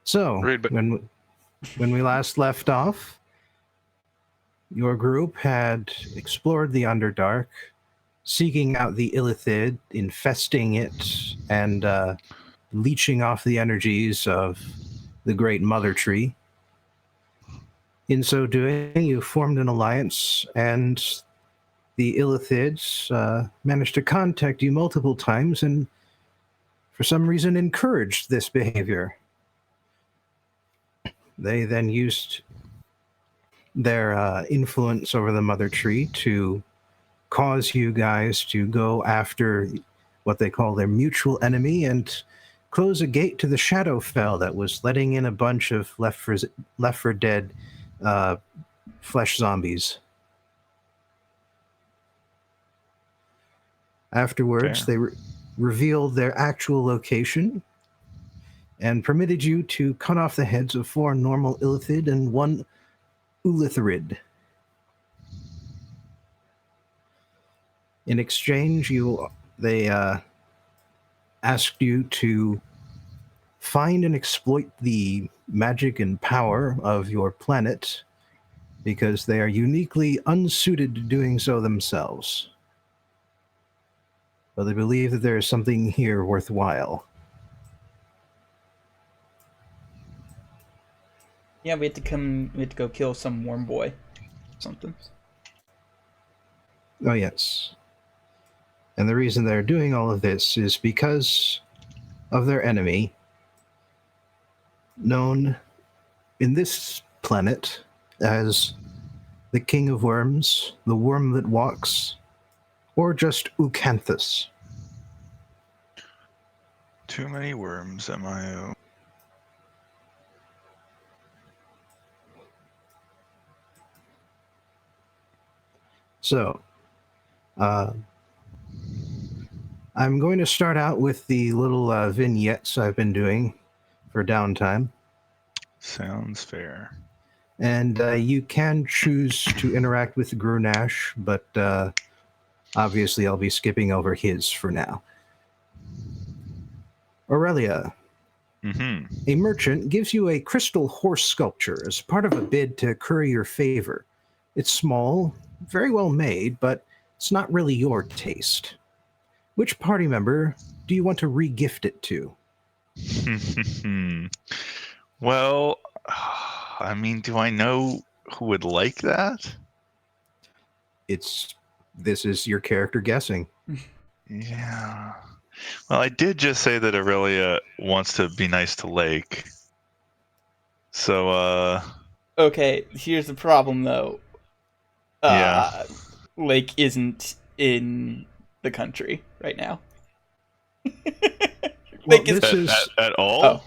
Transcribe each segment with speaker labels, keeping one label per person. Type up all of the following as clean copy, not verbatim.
Speaker 1: So,
Speaker 2: Rude, but
Speaker 1: when we last left off, your group had explored the Underdark, seeking out the Illithid, infesting it, and leeching off the energies of the Great Mother Tree. In so doing, you formed an alliance, and the Illithids managed to contact you multiple times and, for some reason, encouraged this behavior. They then used their influence over the Mother Tree to cause you guys to go after what they call their mutual enemy and close a gate to the Shadowfell that was letting in a bunch of Left 4 Dead flesh zombies. Afterwards, they revealed their actual location and permitted you to cut off the heads of 4 normal Illithid and 1 Ulitharid. In exchange, they asked you to find and exploit the magic and power of your planet because they are uniquely unsuited to doing so themselves. But they believe that there is something here worthwhile.
Speaker 3: Yeah, we had to go kill some worm boy. Something.
Speaker 1: Oh, yes. And the reason they're doing all of this is because of their enemy, known in this planet as the King of Worms, the Worm that Walks, or just Ucanthus.
Speaker 4: Too many worms, MIO.
Speaker 1: So, I'm going to start out with the little vignettes I've been doing for downtime.
Speaker 4: Sounds fair.
Speaker 1: And you can choose to interact with Grunash, but obviously I'll be skipping over his for now. Aurelia, a merchant, gives you a crystal horse sculpture as part of a bid to curry your favor. It's small, very well made, but it's not really your taste. Which party member do you want to re-gift it to?
Speaker 4: Well, I mean, do I know who would like that?
Speaker 1: This is your character guessing.
Speaker 4: Yeah. Well, I did just say that Aurelia wants to be nice to Lake. So,
Speaker 3: Okay, here's the problem, though.
Speaker 4: Yeah.
Speaker 3: Lake isn't in the country right now.
Speaker 1: Well, this is
Speaker 4: at all?
Speaker 3: Oh.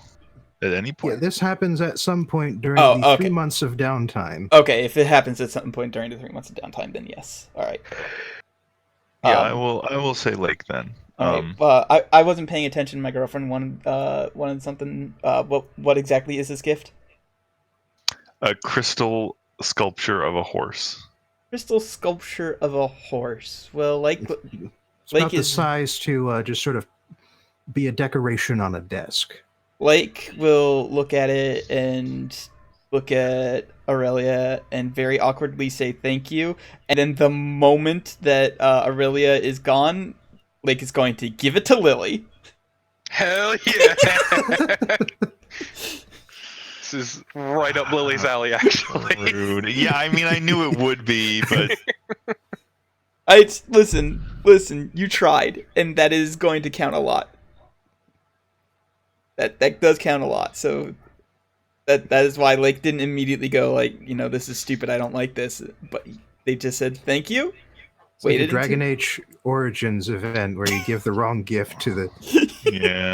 Speaker 4: At any point?
Speaker 1: Yeah, this happens at some point during the 3 months of downtime.
Speaker 3: Okay, if it happens at some point during the 3 months of downtime, then yes. All right.
Speaker 4: Yeah, I will say Lake then.
Speaker 3: All right. I wasn't paying attention. My girlfriend wanted something. What exactly is this gift?
Speaker 4: A crystal sculpture of a horse.
Speaker 3: Crystal sculpture of a horse. Well,
Speaker 1: It's about the size to just sort of be a decoration on a desk.
Speaker 3: Lake will look at it and look at Aurelia and very awkwardly say thank you. And then the moment that Aurelia is gone, Lake is going to give it to Lily.
Speaker 2: Hell yeah! This is right up Lily's alley, actually.
Speaker 4: Rude. Yeah, I mean, I knew it would be, but...
Speaker 3: Listen, you tried, and that is going to count a lot. That does count a lot, so that is why Lake didn't immediately go like, this is stupid, I don't like this, but they just said thank you.
Speaker 1: It's like a Dragon Age Origins event where you give the wrong gift to the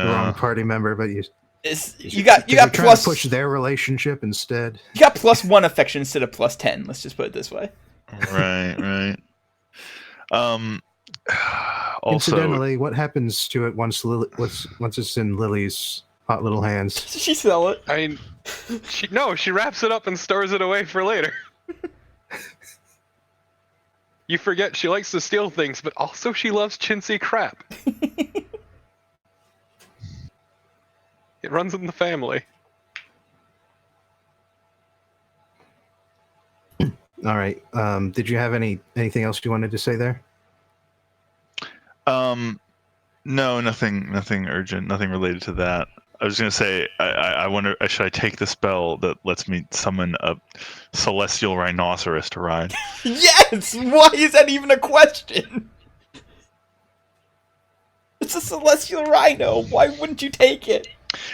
Speaker 1: wrong party member, but you got plus to push their relationship instead.
Speaker 3: You got +1 affection instead of +10. Let's just put it this way.
Speaker 4: Right. Also,
Speaker 1: incidentally, what happens to it once it's in Lily's hot little hands?
Speaker 3: Does she sell it?
Speaker 2: I mean, she wraps it up and stores it away for later. You forget she likes to steal things, but also she loves chintzy crap. It runs in the family.
Speaker 1: All right. Did you have anything else you wanted to say there?
Speaker 4: No, nothing urgent, nothing related to that. I was gonna say, I wonder, should I take the spell that lets me summon a celestial rhinoceros to ride?
Speaker 3: Yes! Why is that even a question? It's a celestial rhino. Why wouldn't you take it?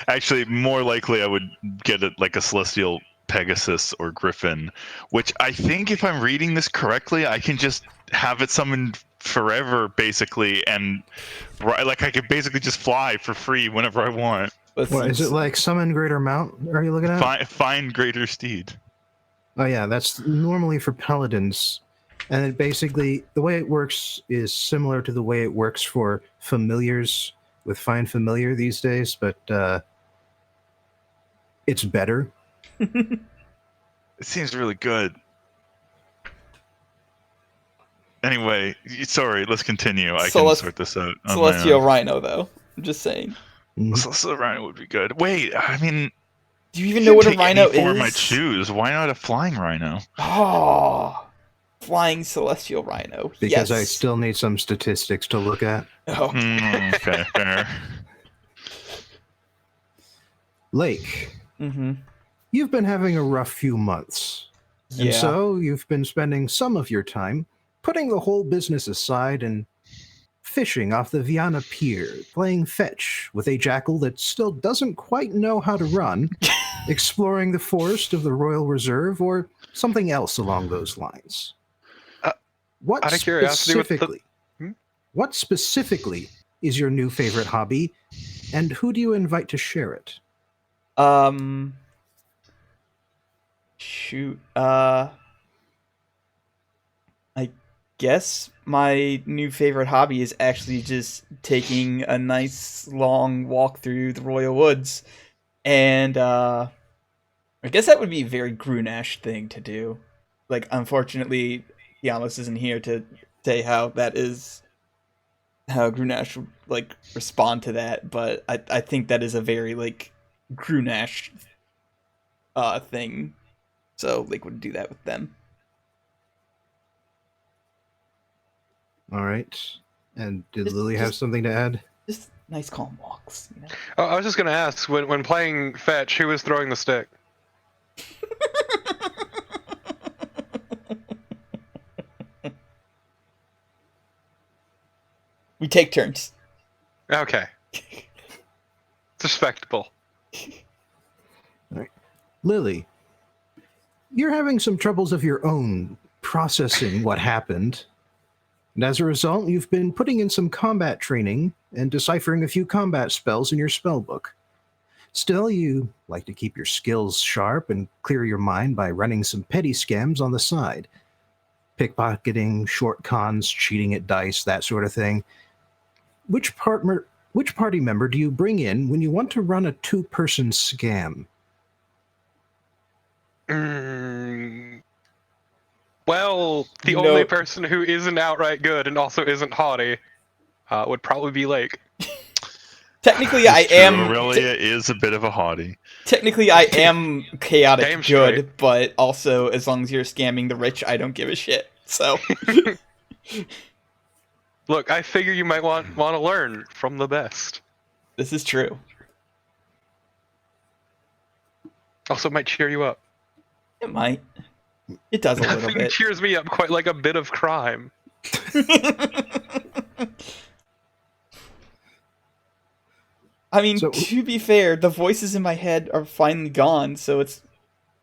Speaker 4: Actually, more likely I would get it like a celestial Pegasus or Griffin, which I think, if I'm reading this correctly, I can just have it summoned forever, basically, and like I could basically just fly for free whenever I want.
Speaker 1: What is it like? Summon Greater Mount? Are you looking at?
Speaker 4: Find greater steed.
Speaker 1: Oh yeah, that's normally for paladins, and it basically the way it works is similar to the way it works for familiars with Find Familiar these days, but it's better.
Speaker 4: It seems really good. Anyway, sorry, let's continue. I can sort this out on
Speaker 3: Celestial
Speaker 4: my own.
Speaker 3: Rhino, though. I'm just saying.
Speaker 4: Celestial Rhino would be good. Wait, I mean,
Speaker 3: do you even know what a
Speaker 4: take
Speaker 3: rhino
Speaker 4: any form
Speaker 3: is?
Speaker 4: I choose. Why not a flying rhino?
Speaker 3: Oh, flying celestial rhino.
Speaker 1: Because
Speaker 3: yes.
Speaker 1: I still need some statistics to look at.
Speaker 3: Oh.
Speaker 4: Okay, fair.
Speaker 1: Lake,
Speaker 3: Mm-hmm.
Speaker 1: you've been having a rough few months.
Speaker 3: Yeah.
Speaker 1: And so you've been spending some of your time putting the whole business aside and fishing off the Viana Pier, playing fetch with a jackal that still doesn't quite know how to run, exploring the forest of the Royal Reserve, or something else along those lines. What
Speaker 2: out of curiosity,
Speaker 3: Hmm?
Speaker 1: specifically is your new favorite hobby, and who do you invite to share it?
Speaker 3: Shoot. I guess my new favorite hobby is actually just taking a nice long walk through the Royal Woods. And I guess that would be a very Grunash thing to do. Like, unfortunately, Yamas isn't here to say how that is, how Grunash would, like, respond to that, but I think that is a very, like, Grunash thing. So Lake would do that with them.
Speaker 1: All right. And did Lily have something to add?
Speaker 3: Just nice calm walks, you know?
Speaker 2: Oh, I was just gonna ask, when playing fetch, who was throwing the stick?
Speaker 3: We take turns.
Speaker 2: Okay. It's respectable.
Speaker 1: All right. Lily, you're having some troubles of your own processing what happened. And as a result, you've been putting in some combat training and deciphering a few combat spells in your spellbook. Still, you like to keep your skills sharp and clear your mind by running some petty scams on the side. Pickpocketing, short cons, cheating at dice, that sort of thing. Which party member do you bring in when you want to run a two-person scam?
Speaker 2: Well, the only person who isn't outright good and also isn't haughty would probably be Lake.
Speaker 3: Technically, I am.
Speaker 4: Aurelia is a bit of a haughty.
Speaker 3: Technically, I am chaotic
Speaker 2: Damn
Speaker 3: good,
Speaker 2: straight.
Speaker 3: but also, as long as you're scamming the rich, I don't give a shit. So,
Speaker 2: Look, I figure you might want to learn from the best.
Speaker 3: this is true.
Speaker 2: Also, might cheer you up.
Speaker 3: It might. It does a little
Speaker 2: Nothing
Speaker 3: bit.
Speaker 2: cheers me up quite like a bit of crime.
Speaker 3: I mean,
Speaker 1: So-
Speaker 3: to be fair, the voices in my head are finally gone, so it's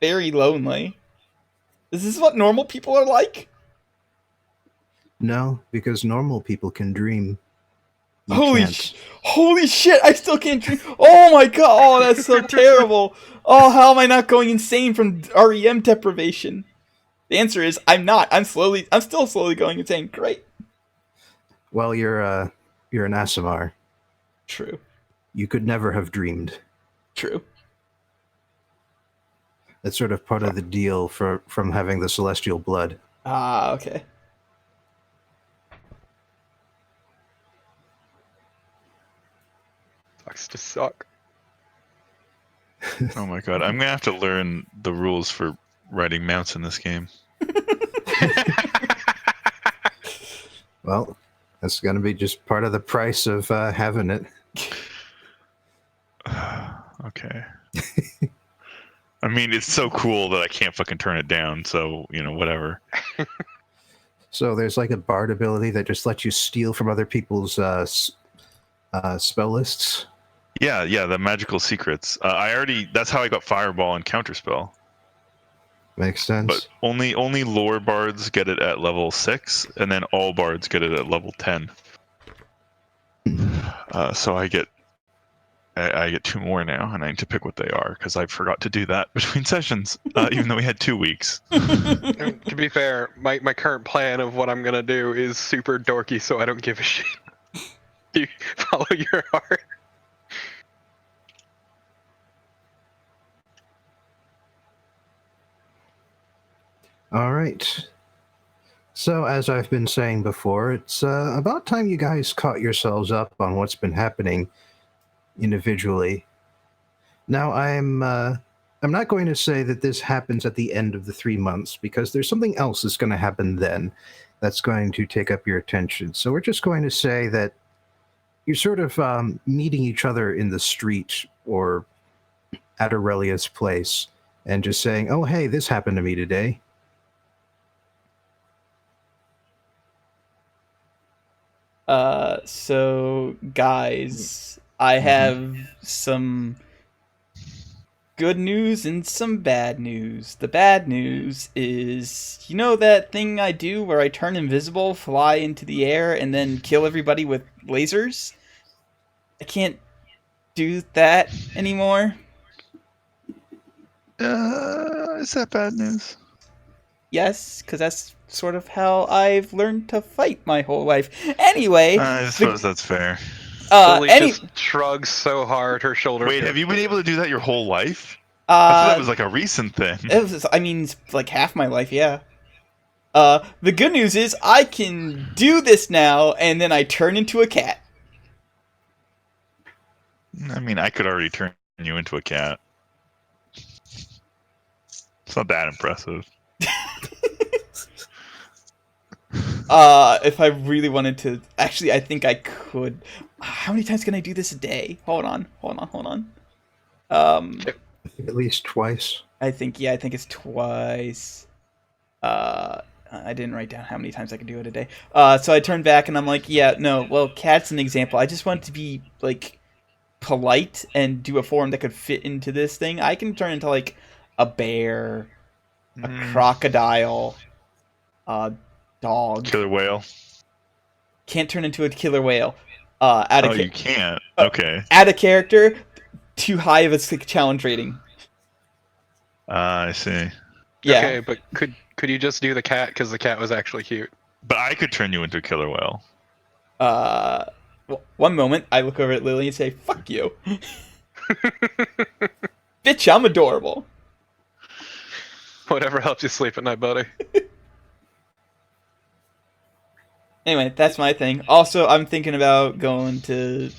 Speaker 3: very lonely. Is this what normal people are like?
Speaker 1: No, because normal people can dream. You
Speaker 3: Holy shit, I still can't dream. Oh my god, oh, that's so terrible. Oh, how am I not going insane from REM deprivation? The answer is I'm not. I'm still slowly going insane. Great.
Speaker 1: Well, you're an Asimar.
Speaker 3: True.
Speaker 1: You could never have dreamed.
Speaker 3: True.
Speaker 1: That's sort of part of the deal from having the celestial blood.
Speaker 3: Ah, okay.
Speaker 2: Sucks to suck.
Speaker 4: Oh my god, I'm gonna have to learn the rules for riding mounts in this game.
Speaker 1: Well, that's going to be just part of the price of having it.
Speaker 4: Okay. I mean, it's so cool that I can't fucking turn it down. So whatever.
Speaker 1: So there's like a bard ability that just lets you steal from other people's spell lists.
Speaker 4: Yeah, the magical secrets. That's how I got Fireball and Counterspell.
Speaker 1: Makes sense.
Speaker 4: But only lore bards get it at level 6, and then all bards get it at level 10. So I get 2 more now, and I need to pick what they are because I forgot to do that between sessions, even though we had 2 weeks.
Speaker 2: To be fair, my current plan of what I'm gonna do is super dorky, so I don't give a shit. You follow your heart.
Speaker 1: All right. So, as I've been saying before, it's about time you guys caught yourselves up on what's been happening individually. Now, I'm not going to say that this happens at the end of the 3 months, because there's something else that's going to happen then that's going to take up your attention. So we're just going to say that you're sort of meeting each other in the street or at Aurelia's place and just saying, oh, hey, this happened to me today.
Speaker 3: So guys, I have some good news and some bad news. The bad news is, you know that thing I do where I turn invisible, fly into the air, and then kill everybody with lasers? I can't do that anymore.
Speaker 4: Is that bad news?
Speaker 3: Yes, because that's sort of how I've learned to fight my whole life. Anyway,
Speaker 4: I suppose that's fair.
Speaker 2: Lily just shrugs so hard her shoulder.
Speaker 4: Wait, have you been able to do that your whole life? I thought that was like a recent thing.
Speaker 3: I mean, like half my life, yeah. The good news is I can do this now, and then I turn into a cat.
Speaker 4: I mean, I could already turn you into a cat. It's not that impressive.
Speaker 3: If I really wanted to, actually, I think I could. How many times can I do this a day? Hold on.
Speaker 1: At least twice.
Speaker 3: I think it's twice. I didn't write down how many times I could do it a day. So I turned back and I'm like, yeah, no, well, cat's an example. I just want to be, like, polite and do a form that could fit into this thing. I can turn into, like, a bear, a crocodile, a dog.
Speaker 4: Killer whale.
Speaker 3: Can't turn into a killer whale.
Speaker 4: You can't? Okay.
Speaker 3: Add a character, too high of a challenge rating.
Speaker 4: I see.
Speaker 3: Yeah.
Speaker 2: Okay, but could you just do the cat because the cat was actually cute?
Speaker 4: But I could turn you into a killer whale.
Speaker 3: One moment, I look over at Lily and say, "Fuck you, bitch! I'm adorable."
Speaker 2: Whatever helps you sleep at night, buddy.
Speaker 3: Anyway, that's my thing. Also, I'm thinking about going to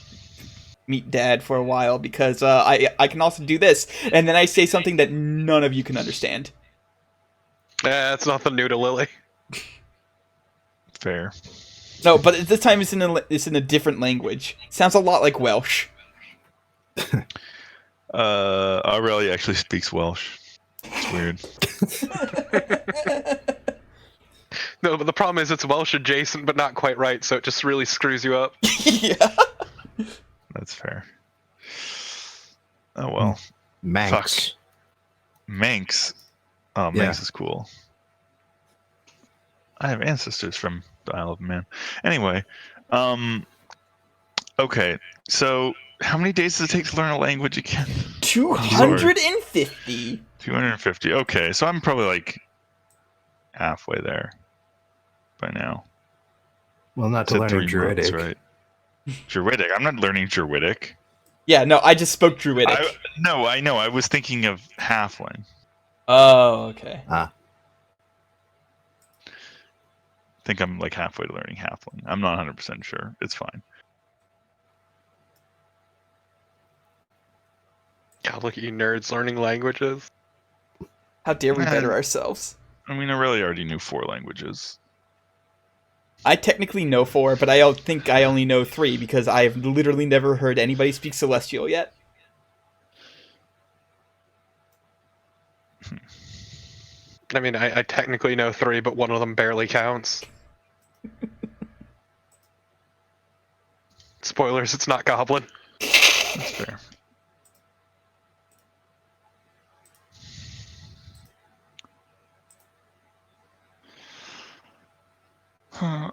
Speaker 3: meet Dad for a while because I can also do this, and then I say something that none of you can understand.
Speaker 2: That's nothing new to Lily.
Speaker 4: Fair.
Speaker 3: No, but this time it's in a different language. Sounds a lot like Welsh.
Speaker 4: Aurelia actually speaks Welsh. It's weird.
Speaker 2: No, but the problem is it's Welsh adjacent, but not quite right, so it just really screws you up.
Speaker 3: Yeah.
Speaker 4: That's fair. Oh well.
Speaker 1: Manx.
Speaker 4: Fuck. Manx. Oh,
Speaker 1: Yeah.
Speaker 4: Manx is cool. I have ancestors from the Isle of Man. Anyway, okay. So, how many days does it take to learn a language again?
Speaker 3: 250.
Speaker 4: 250. Okay, so I'm probably like halfway there by now.
Speaker 1: Well, not to
Speaker 4: Said
Speaker 1: learn
Speaker 4: 3
Speaker 1: Druidic.
Speaker 4: months, right? Druidic. I'm not learning Druidic.
Speaker 3: Yeah, no, I just spoke Druidic.
Speaker 4: No, I know. I was thinking of Halfling.
Speaker 3: Oh, okay.
Speaker 1: Ah.
Speaker 4: I think I'm like halfway to learning Halfling. I'm not 100% sure. It's fine.
Speaker 2: God, look at you nerds learning languages.
Speaker 3: How dare we better ourselves?
Speaker 4: I mean, I really already knew 4 languages.
Speaker 3: I technically know 4, but I think I only know 3 because I've literally never heard anybody speak Celestial yet.
Speaker 2: I mean, I technically know 3, but one of them barely counts. Spoilers, it's not Goblin.
Speaker 4: That's fair.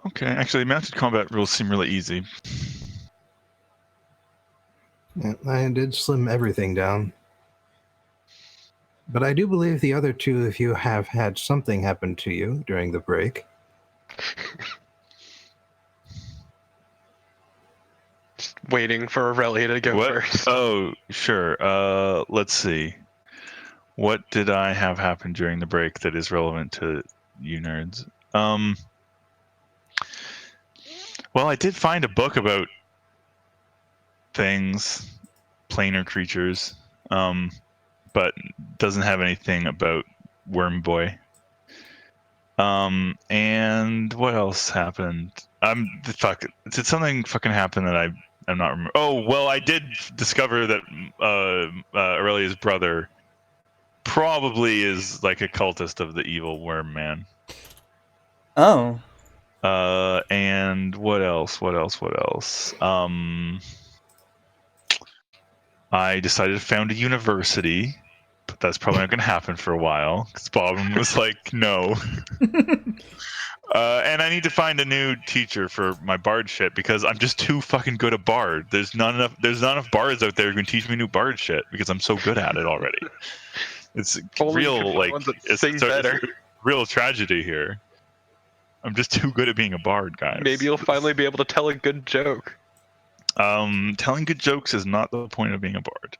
Speaker 4: Okay, actually, mounted combat rules seem really easy.
Speaker 1: Yeah, I did slim everything down. But I do believe the other two of you have had something happen to you during the break.
Speaker 2: Just waiting for Aurelia to go
Speaker 4: What?
Speaker 2: first.
Speaker 4: Oh, sure. Let's see. What did I have happen during the break that is relevant to you nerds? Well, I did find a book about things, planar creatures, but doesn't have anything about Worm Boy. And what else happened? Did something fucking happen that I'm not remember? Oh, well, I did discover that Aurelia's brother probably is like a cultist of the evil worm man.
Speaker 3: Oh.
Speaker 4: And what else? I decided to found a university, but that's probably not going to happen for a while because Bobbin was like, no. And I need to find a new teacher for my bard shit because I'm just too fucking good at bard. There's not enough bards out there who can teach me new bard shit because I'm so good at it already. It's
Speaker 2: Only
Speaker 4: real, like
Speaker 2: ones that
Speaker 4: it's
Speaker 2: sing better.
Speaker 4: real tragedy here. I'm just too good at being a bard, guys.
Speaker 2: Maybe you'll finally be able to tell a good joke.
Speaker 4: Telling good jokes is not the point of being a bard.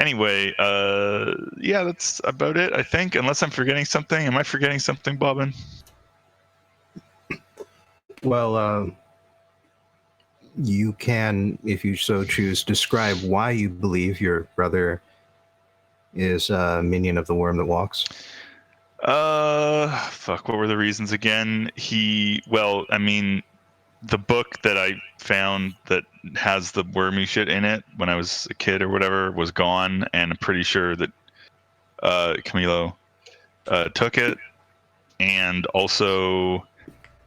Speaker 4: Anyway, yeah, that's about it, I think. Unless I'm forgetting something. Am I forgetting something, Bobbin?
Speaker 1: Well, you can, if you so choose, describe why you believe your brother is a minion of the worm that walks.
Speaker 4: Fuck, what were the reasons again? The book that I found that has the wormy shit in it when I was a kid or whatever was gone, and I'm pretty sure that Camilo took it. And also,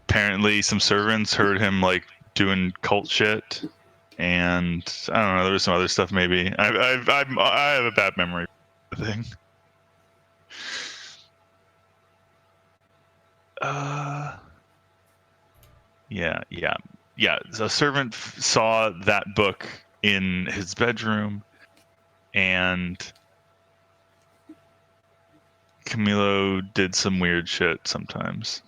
Speaker 4: apparently, some servants heard him like doing cult shit, and I don't know. There was some other stuff. Maybe I have a bad memory. Thing. Yeah. A servant saw that book in his bedroom, and Camilo did some weird shit sometimes.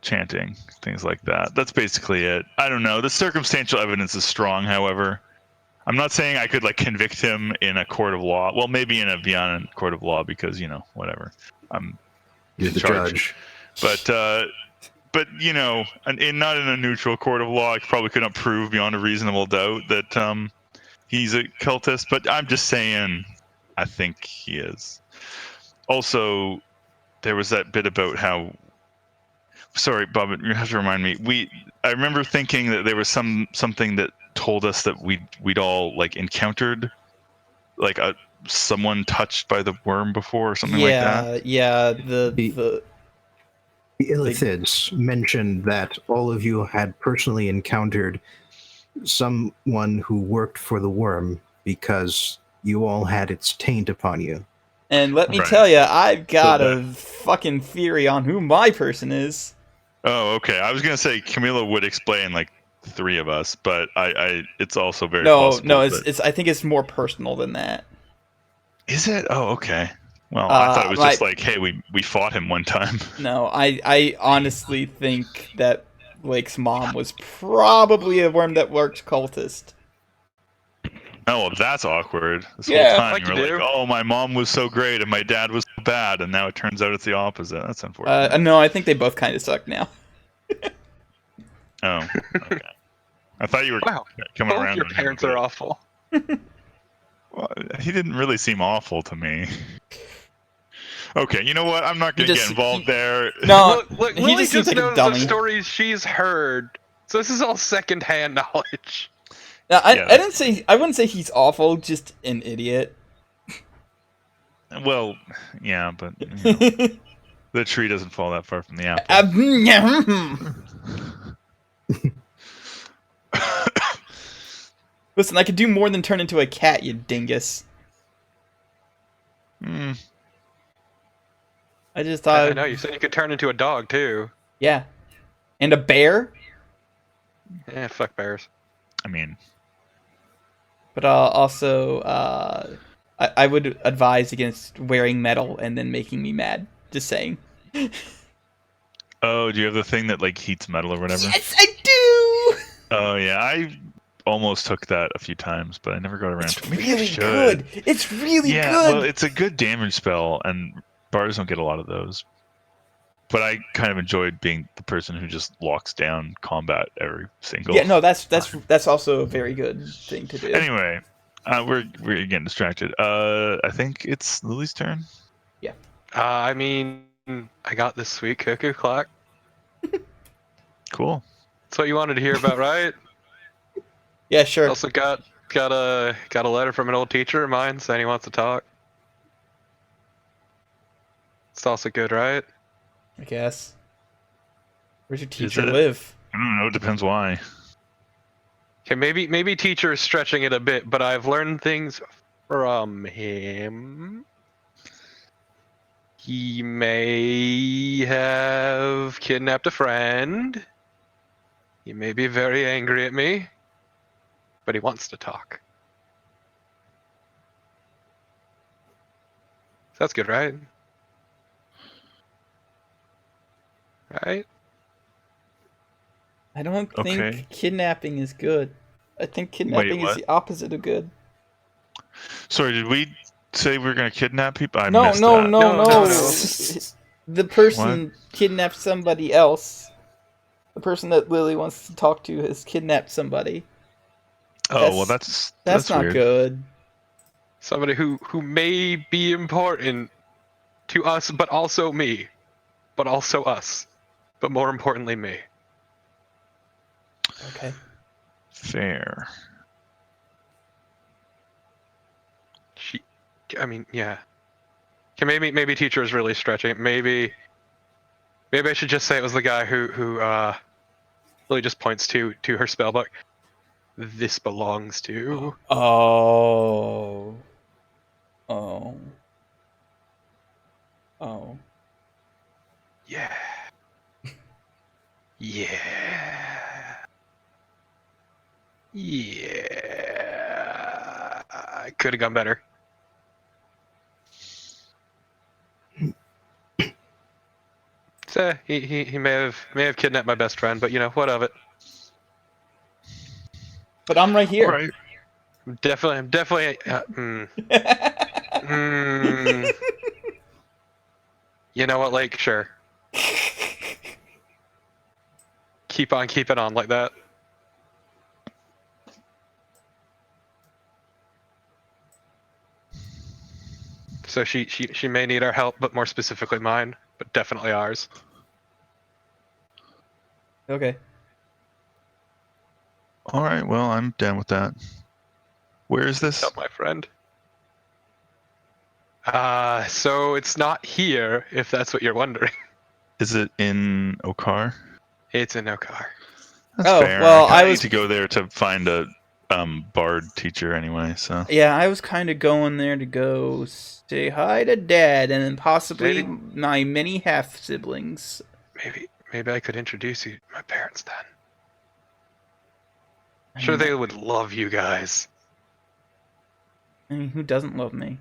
Speaker 4: Chanting, things like that. That's basically it. I don't know. The circumstantial evidence is strong, however. I'm not saying I could like convict him in a court of law. Well, maybe in a Vienna court of law because, whatever. I'm
Speaker 1: You're
Speaker 4: in
Speaker 1: the
Speaker 4: charge.
Speaker 1: judge.
Speaker 4: But not in a neutral court of law, I probably couldn't prove beyond a reasonable doubt that he's a cultist. But I'm just saying, I think he is. Also, there was that bit about how. Sorry, Bob, you have to remind me. I remember thinking that there was something that told us that we'd all like encountered like someone touched by the worm before or something like that.
Speaker 3: Yeah.
Speaker 1: The Illithids mentioned that all of you had personally encountered someone who worked for the worm because you all had its taint upon you.
Speaker 3: And let me
Speaker 4: Right.
Speaker 3: tell you, I've got a fucking theory on who my person is.
Speaker 4: Oh, okay. I was gonna say Camilo would explain like 3 of us, but it's also very possible.
Speaker 3: No. It's. I think it's more personal than that.
Speaker 4: Is it? Oh, okay. Well, I thought it was just like, hey, we fought him one time.
Speaker 3: No, I honestly think that Blake's mom was probably a worm that works cultist.
Speaker 4: Oh, well, that's awkward. This
Speaker 3: Yeah,
Speaker 4: whole time
Speaker 2: like
Speaker 4: you
Speaker 2: you
Speaker 4: were
Speaker 2: do.
Speaker 4: like, oh, my mom was so great and my dad was so bad, and now it turns out it's the opposite. That's unfortunate.
Speaker 3: No, I think they both kind of suck now.
Speaker 4: Oh, okay. I thought you were
Speaker 2: Wow,
Speaker 4: coming
Speaker 2: both
Speaker 4: around.
Speaker 2: your
Speaker 4: on him a
Speaker 2: parents
Speaker 4: bit.
Speaker 2: are awful.
Speaker 4: Well, he didn't really seem awful to me. Okay, you know what? I'm not gonna
Speaker 3: Just-
Speaker 4: get involved there.
Speaker 3: No,
Speaker 2: Look,
Speaker 3: he
Speaker 2: Lily
Speaker 3: just seems
Speaker 2: just
Speaker 3: like a
Speaker 2: knows the
Speaker 3: dummy.
Speaker 2: stories she's heard, so this is all secondhand knowledge.
Speaker 3: No,
Speaker 4: Yeah.
Speaker 3: I wouldn't say he's awful, just an idiot.
Speaker 4: Well, yeah, but you know, the tree doesn't fall that far from the apple.
Speaker 3: Listen, I could do more than turn into a cat, you dingus.
Speaker 4: Hmm.
Speaker 3: I just
Speaker 2: I
Speaker 3: thought,
Speaker 2: know, you said you could turn into a dog, too.
Speaker 3: yeah. And a bear?
Speaker 2: Yeah, fuck bears.
Speaker 4: I mean,
Speaker 3: But also, I would advise against wearing metal and then making me mad. Just saying.
Speaker 4: oh, do you have the thing that like heats metal or whatever?
Speaker 3: Yes, I do!
Speaker 4: Oh yeah, I almost took that a few times, but I never got around
Speaker 3: It's
Speaker 4: to it. Maybe I
Speaker 3: really
Speaker 4: should.
Speaker 3: good. It's really
Speaker 4: Yeah,
Speaker 3: good.
Speaker 4: well, it's a good damage spell, and bards don't get a lot of those. But I kind of enjoyed being the person who just locks down combat every single.
Speaker 3: Yeah, no, that's also a very good thing to do.
Speaker 4: Anyway, we're getting distracted. I think it's Lily's turn.
Speaker 2: I mean, I got this sweet cuckoo clock.
Speaker 4: Cool.
Speaker 2: That's what you wanted to hear about, right?
Speaker 3: Yeah, sure.
Speaker 2: Also got a letter from an old teacher of mine saying he wants to talk. It's also good, right?
Speaker 3: I guess. Where's your
Speaker 4: Is
Speaker 3: teacher
Speaker 4: it?
Speaker 3: live?
Speaker 4: I don't know. It depends why.
Speaker 2: Okay, maybe teacher is stretching it a bit, but I've learned things from him. He may have kidnapped a friend. He may be very angry at me, but he wants to talk. That's good, right? Right?
Speaker 3: I don't
Speaker 4: Okay.
Speaker 3: think kidnapping is good. I think kidnapping is
Speaker 4: what?
Speaker 3: the opposite of good.
Speaker 4: Sorry, did we say we were gonna kidnap people? I
Speaker 3: No,
Speaker 4: missed
Speaker 3: no,
Speaker 4: that.
Speaker 3: no,
Speaker 2: No,
Speaker 3: no.
Speaker 2: no.
Speaker 3: The person kidnapped somebody else. The person that Lily wants to talk to has kidnapped somebody.
Speaker 4: Oh well, that's
Speaker 3: That's not
Speaker 4: weird.
Speaker 3: good.
Speaker 2: Somebody who may be important to us, but also me. But also us. But more importantly, me.
Speaker 3: Okay.
Speaker 4: Fair.
Speaker 2: Yeah. Okay, maybe teacher is really stretching it. Maybe I should just say it was the guy who really just points to her spellbook. This belongs to.
Speaker 3: Oh. Oh. Oh.
Speaker 2: Yeah. Yeah. Yeah. I could have gone better. So he may have kidnapped my best friend, but you know, what of it?
Speaker 3: But I'm right here.
Speaker 4: All right.
Speaker 2: Definitely. You know what? Like, sure. Keep on keeping on like that. So she may need our help, but more specifically mine, but definitely ours.
Speaker 3: Okay.
Speaker 4: All right. Well, I'm down with that. Where is this?
Speaker 2: Help my friend. So it's not here, if that's what you're wondering.
Speaker 4: Is it in Okaar?
Speaker 2: It's in Okaar.
Speaker 4: That's
Speaker 3: Oh,
Speaker 4: fair.
Speaker 3: well,
Speaker 4: I
Speaker 3: I
Speaker 4: need
Speaker 3: was-
Speaker 4: to go there to find a bard teacher anyway. So
Speaker 3: Yeah, I was kind of going there to go say hi to Dad and then possibly my many half siblings.
Speaker 2: Maybe I could introduce you to my parents then. Sure, they would love you guys.
Speaker 3: I mean, who doesn't love me?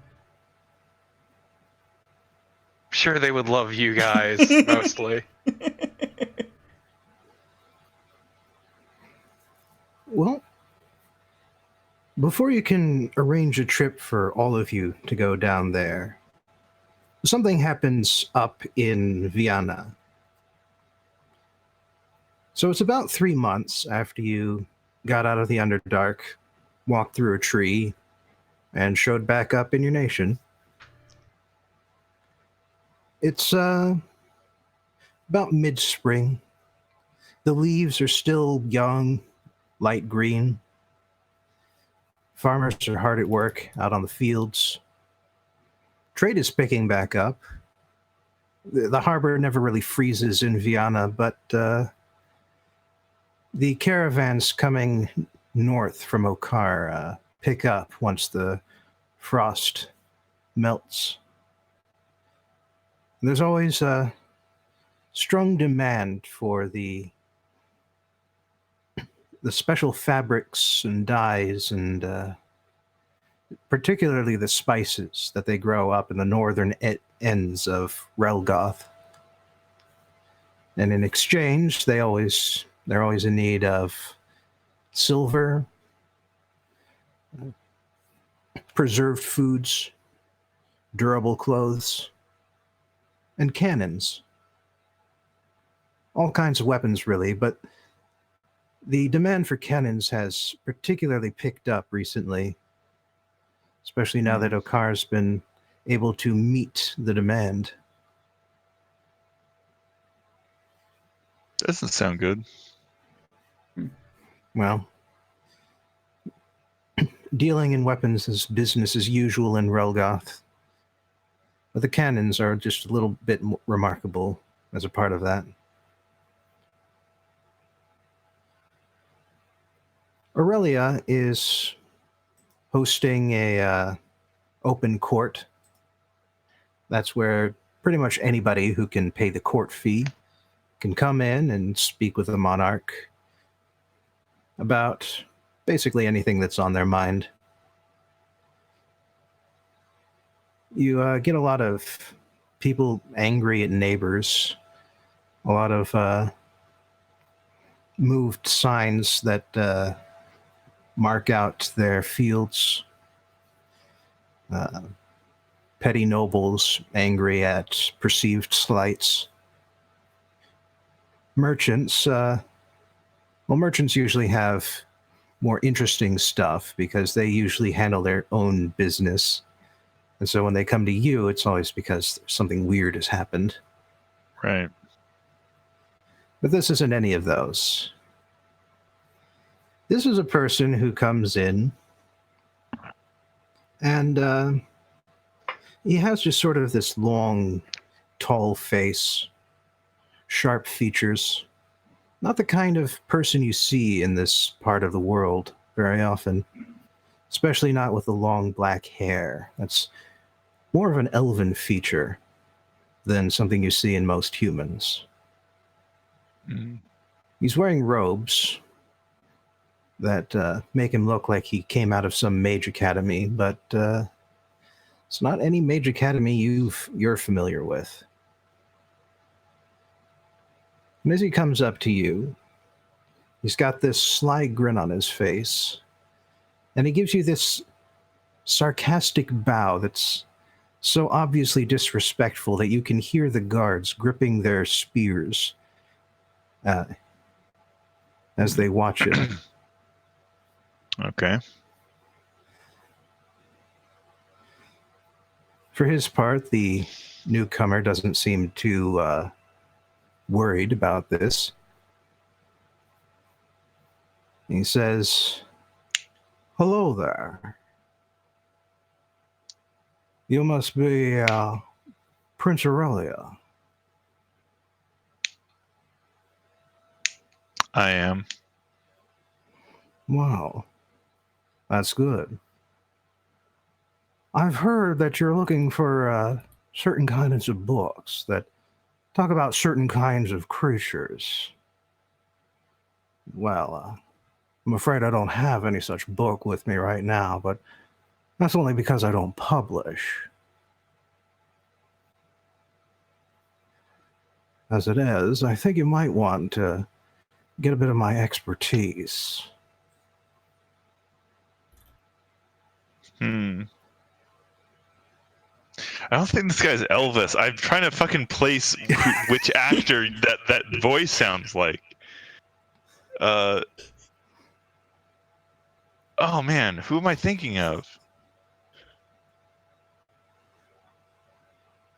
Speaker 2: Sure, they would love you guys mostly.
Speaker 1: Well, before you can arrange a trip for all of you to go down there, something happens up in Vienna. So it's about 3 months after you got out of the Underdark, walked through a tree, and showed back up in your nation. It's about mid-spring. The leaves are still young, light green. Farmers are hard at work out on the fields. Trade is picking back up. The harbor never really freezes in Vienna, but the caravans coming north from Okaar pick up once the frost melts. There's always a strong demand for the special fabrics and dyes and particularly the spices that they grow up in the northern ends of Relgoth. And in exchange, they're always in need of silver, preserved foods, durable clothes, and cannons. All kinds of weapons, really, but the demand for cannons has particularly picked up recently, especially now that Okaar's been able to meet the demand.
Speaker 4: Doesn't sound good.
Speaker 1: Well, dealing in weapons is business as usual in Relgoth, but the cannons are just a little bit remarkable as a part of that. Aurelia is hosting a open court. That's where pretty much anybody who can pay the court fee can come in and speak with the monarch about basically anything that's on their mind. You get a lot of people angry at neighbors, a lot of moved signs that mark out their fields, petty nobles angry at perceived slights. Merchants, merchants usually have more interesting stuff because they usually handle their own business. And so when they come to you, it's always because something weird has happened.
Speaker 4: Right.
Speaker 1: But this isn't any of those. This is a person who comes in and he has just sort of this long, tall face, sharp features. Not the kind of person you see in this part of the world very often, especially not with the long black hair. That's more of an elven feature than something you see in most humans. He's wearing robes that make him look like he came out of some mage academy, but it's not any mage academy you're familiar with. And as he comes up to you, he's got this sly grin on his face, and he gives you this sarcastic bow that's so obviously disrespectful that you can hear the guards gripping their spears as they watch it.
Speaker 4: Okay.
Speaker 1: For his part, the newcomer doesn't seem too worried about this. He says, "Hello there. You must be Prince Aurelia."
Speaker 4: I am.
Speaker 1: Wow, that's good. I've heard that you're looking for certain kinds of books that talk about certain kinds of creatures. Well, I'm afraid I don't have any such book with me right now, but that's only because I don't publish. As it is, I think you might want to get a bit of my expertise.
Speaker 4: I don't think this guy's Elvis. I'm trying to fucking place which actor that voice sounds like. Oh man, who am I thinking of?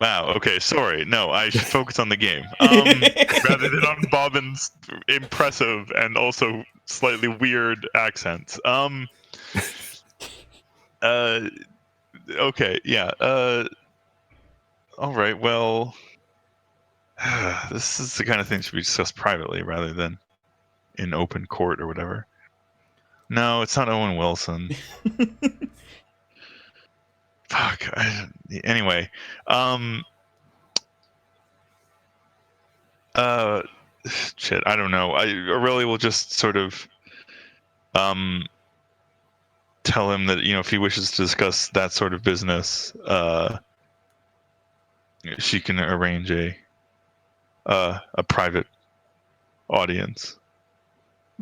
Speaker 4: Wow. Okay. Sorry. No, I should focus on the game rather than on Bobbin's impressive and also slightly weird accents. Okay. Yeah. All right. Well, this is the kind of thing that should be discussed privately rather than in open court or whatever. No, it's not Owen Wilson. Fuck. Anyway. Shit. I don't know. Aurelia will just sort of tell him that if he wishes to discuss that sort of business, she can arrange a private audience.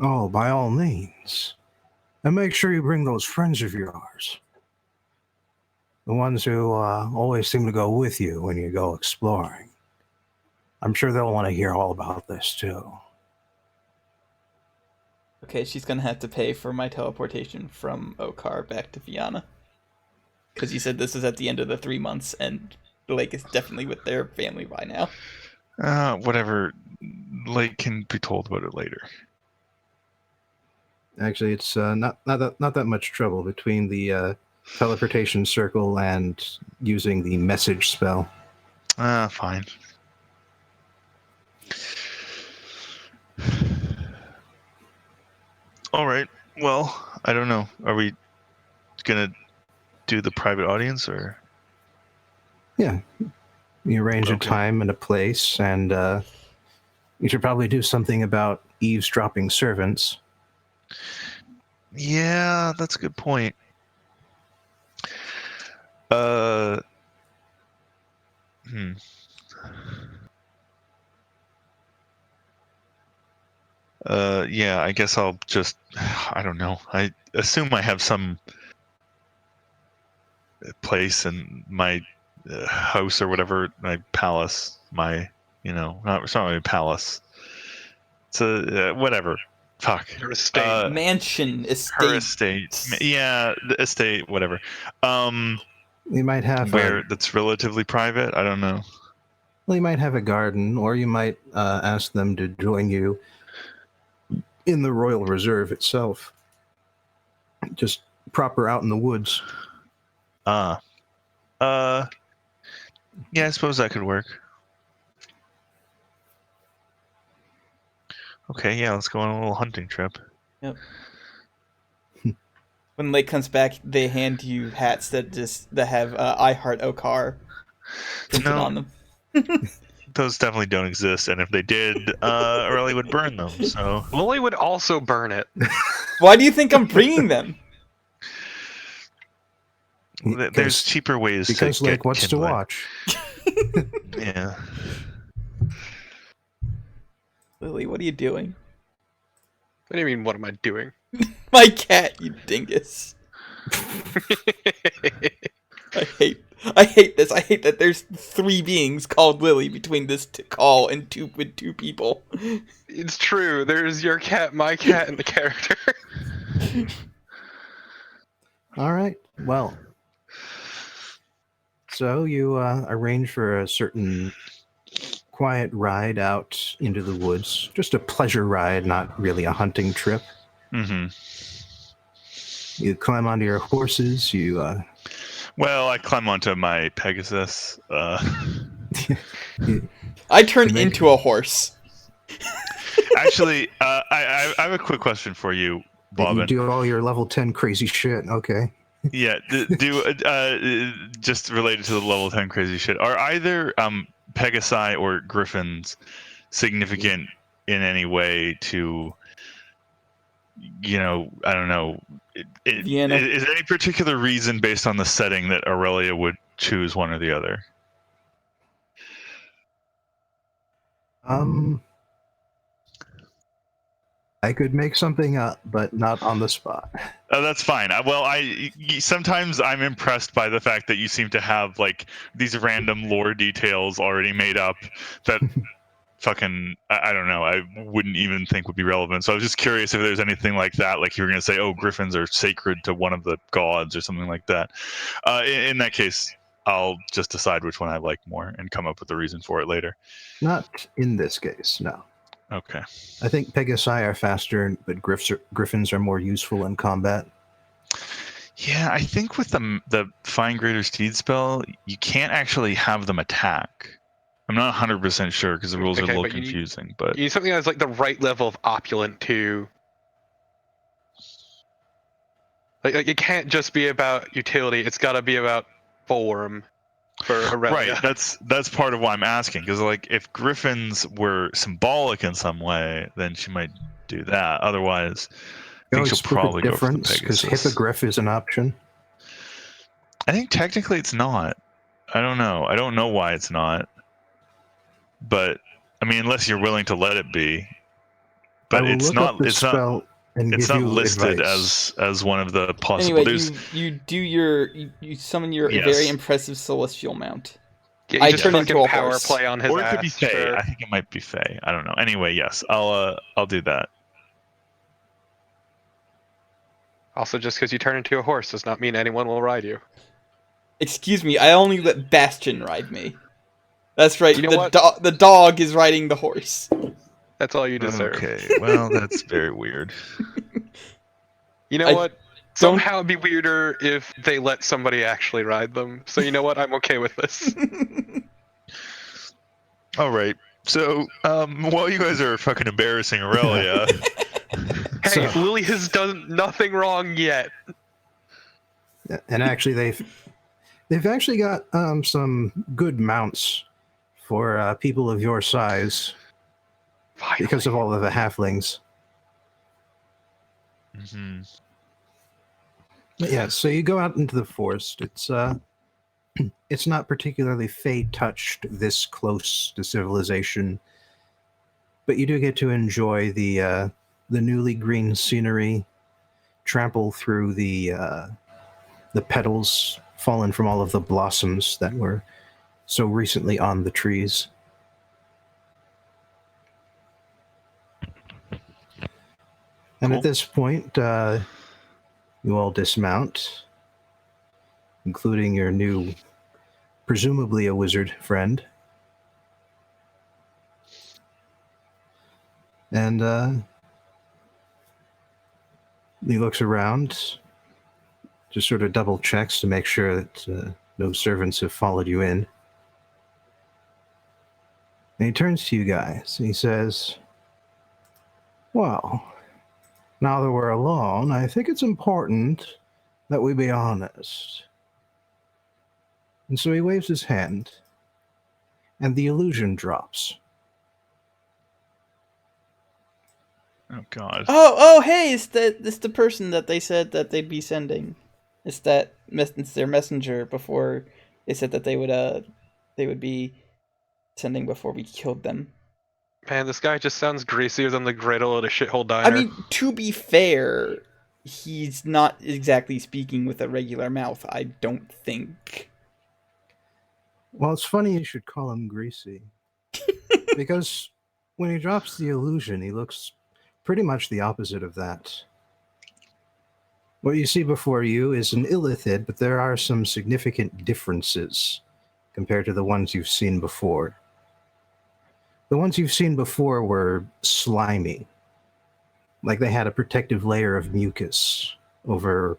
Speaker 1: Oh, by all means. And make sure you bring those friends of yours. The ones who always seem to go with you when you go exploring. I'm sure they'll want to hear all about this, too.
Speaker 3: Okay, she's gonna have to pay for my teleportation from Okaar back to Fianna. Because you said this is at the end of the 3 months, and Lake is definitely with their family by now.
Speaker 4: Whatever. Lake can be told about it later.
Speaker 1: Actually, it's not that much trouble between the teleportation circle and using the message spell.
Speaker 4: Fine. All right. Well, I don't know. Are we gonna do the private audience or?
Speaker 1: Yeah. You arrange a
Speaker 4: Okay.
Speaker 1: time and a place, and you should probably do something about eavesdropping servants.
Speaker 4: Yeah, that's a good point. Yeah, I guess I'll just, I don't know. I assume I have some place in my house or whatever, my palace, it's not really a palace. It's a, whatever. Fuck.
Speaker 2: Her estate.
Speaker 3: Mansion, estate.
Speaker 4: Her estate. Yeah, the estate, whatever.
Speaker 1: You might have
Speaker 4: Where that's relatively private. I don't know.
Speaker 1: well, you might have a garden, or you might ask them to join you in the Royal Reserve itself. Just proper out in the woods.
Speaker 4: Yeah, I suppose that could work. Okay, yeah, let's go on a little hunting trip.
Speaker 3: Yep. When Lake comes back, they hand you hats that have I Heart Okaar printed on them.
Speaker 4: Those definitely don't exist, and if they did, Aurelia would burn them. So
Speaker 2: Lily would also burn it.
Speaker 3: Why do you think I'm bringing them?
Speaker 4: There's cheaper ways to
Speaker 1: because
Speaker 4: get
Speaker 1: Lake wants to
Speaker 4: kindling.
Speaker 1: watch.
Speaker 4: Yeah.
Speaker 3: Lily, what are you doing?
Speaker 2: What do you mean, what am I doing?
Speaker 3: My cat, you dingus. I hate this. I hate that there's 3 beings called Lily between this call and two people.
Speaker 2: It's true. There's your cat, my cat, and the character.
Speaker 1: All right. Well, so you arrange for a certain quiet ride out into the woods. Just a pleasure ride, not really a hunting trip.
Speaker 4: Mm-hmm.
Speaker 1: You climb onto your horses. You
Speaker 4: Well, I climb onto my Pegasus.
Speaker 3: I turn into a horse.
Speaker 4: Actually, I have a quick question for you, Bobbin.
Speaker 1: you do all your level 10 crazy shit. Okay.
Speaker 4: Yeah, just related to the level 10 crazy shit. Are either Pegasi or Griffins significant in any way to, I don't know.
Speaker 3: Vienna.
Speaker 4: Is there any particular reason based on the setting that Aurelia would choose one or the other?
Speaker 1: I could make something up, but not on the spot.
Speaker 4: Oh, that's fine. Well, sometimes I'm impressed by the fact that you seem to have like these random lore details already made up that fucking I don't know. I wouldn't even think would be relevant. So I was just curious if there's anything like that. Like you were going to say, oh, griffins are sacred to one of the gods or something like that. In that case, I'll just decide which one I like more and come up with a reason for it later.
Speaker 1: Not in this case, no.
Speaker 4: Okay.
Speaker 1: I think Pegasi are faster, but Griffins are more useful in combat.
Speaker 4: Yeah, I think with the Fine Greater Steed spell, you can't actually have them attack. I'm not 100% sure because the rules are a little confusing. But
Speaker 2: you need something that's like the right level of opulent to. Like it can't just be about utility. It's got to be about form for Aurelia.
Speaker 4: Right. That's part of why I'm asking, because like if Griffins were symbolic in some way, then she might do that. Otherwise, I think she'll probably go for the Pegasus.
Speaker 1: Because Hippogriff is an option.
Speaker 4: I think technically it's not. I don't know. I don't know why it's not. But I mean, unless you're willing to let it be. But it's not. It's not. It's not listed as one of the possible.
Speaker 3: Anyway, you summon your very impressive celestial mount.
Speaker 2: Yeah, I turn into a power horse. Play on his
Speaker 4: or it
Speaker 2: ass,
Speaker 4: could be Fae.
Speaker 2: sure.
Speaker 4: I think it might be Fae. I don't know. Anyway, yes, I'll do that.
Speaker 2: Also, just because you turn into a horse does not mean anyone will ride you.
Speaker 3: Excuse me, I only let Bastion ride me. That's right.
Speaker 2: You know
Speaker 3: the dog is riding the horse.
Speaker 2: That's all you deserve.
Speaker 4: Okay, well, that's very weird.
Speaker 2: You know what? Somehow it'd be weirder if they let somebody actually ride them. So you know what? I'm okay with this.
Speaker 4: All right. So while you guys are fucking embarrassing Aurelia,
Speaker 2: hey, Lily has done nothing wrong yet.
Speaker 1: And actually, they've actually got some good mounts for people of your size. Finally. Because of all of the halflings.
Speaker 4: Mm-hmm.
Speaker 1: Yeah, so you go out into the forest. It's not particularly Fae-touched this close to civilization, but you do get to enjoy the newly green scenery, trample through the petals fallen from all of the blossoms that were so recently on the trees. And at this point, you all dismount, including your new, presumably a wizard friend. And he looks around, just sort of double checks to make sure that no servants have followed you in. And he turns to you guys and he says, well, now that we're alone, I think it's important that we be honest. And so he waves his hand, and the illusion drops.
Speaker 4: Oh God!
Speaker 3: Oh! Hey, it's the person that they said that they'd be sending. It's their messenger before they said that they would be sending before we killed them.
Speaker 2: Man, this guy just sounds greasier than the griddle at a shithole diner.
Speaker 3: I mean, to be fair, he's not exactly speaking with a regular mouth, I don't think.
Speaker 1: Well, it's funny you should call him greasy. Because when he drops the illusion, he looks pretty much the opposite of that. What you see before you is an illithid, but there are some significant differences compared to the ones you've seen before. The ones you've seen before were slimy. Like they had a protective layer of mucus over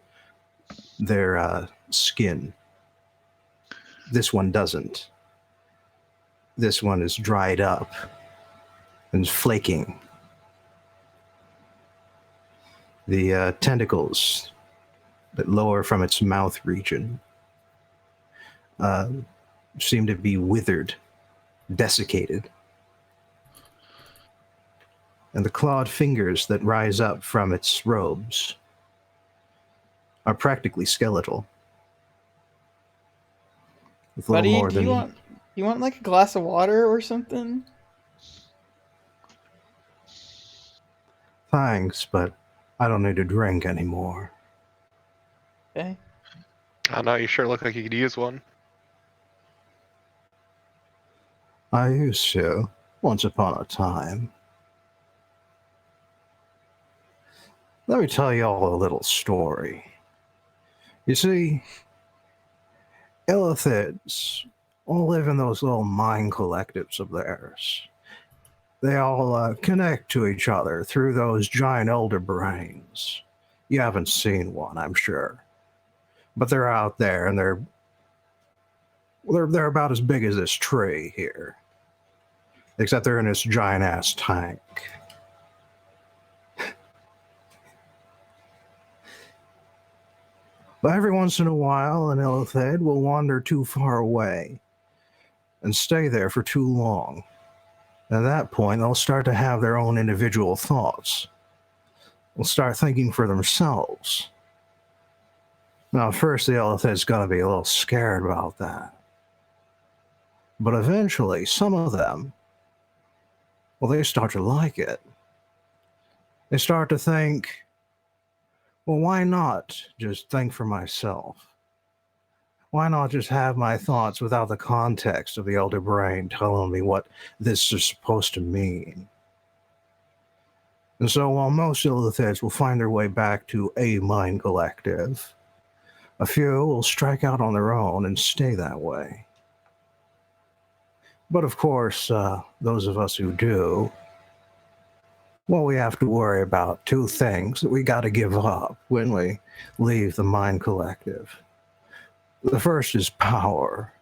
Speaker 1: their skin. This one doesn't. This one is dried up and flaking. The tentacles that lower from its mouth region seem to be withered, desiccated. And the clawed fingers that rise up from its robes are practically skeletal. With
Speaker 3: Buddy, you want like a glass of water or something?
Speaker 1: Thanks, but I don't need a drink anymore.
Speaker 3: Okay.
Speaker 2: I know, you sure look like you could use one.
Speaker 1: I used to, once upon a time. Let me tell you all a little story. You see, illithids all live in those little mind collectives of theirs. They all connect to each other through those giant elder brains. You haven't seen one, I'm sure, but they're out there, and they're about as big as this tree here, except they're in this giant ass tank. But every once in a while, an illithid will wander too far away and stay there for too long. At that point, they'll start to have their own individual thoughts. They'll start thinking for themselves. Now, at first, the illithid's going to be a little scared about that. But eventually, some of them, well, they start to like it. They start to think, well, why not just think for myself? Why not just have my thoughts without the context of the elder brain telling me what this is supposed to mean? And so while most illithids will find their way back to a mind collective, a few will strike out on their own and stay that way. But of course, those of us who do, well, we have to worry about two things that we got to give up when we leave the mind collective. The first is power.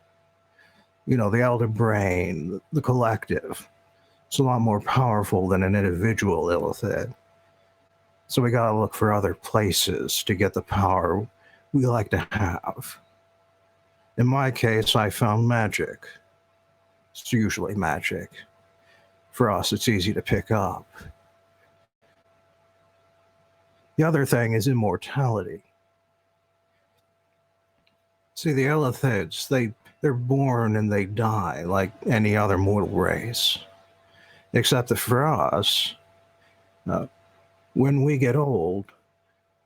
Speaker 1: You know, the elder brain, the collective. It's a lot more powerful than an individual illithid. So we got to look for other places to get the power we like to have. In my case, I found magic. It's usually magic. For us, it's easy to pick up. The other thing is immortality. See, the illithids, they're born and they die like any other mortal race. Except that for us, when we get old,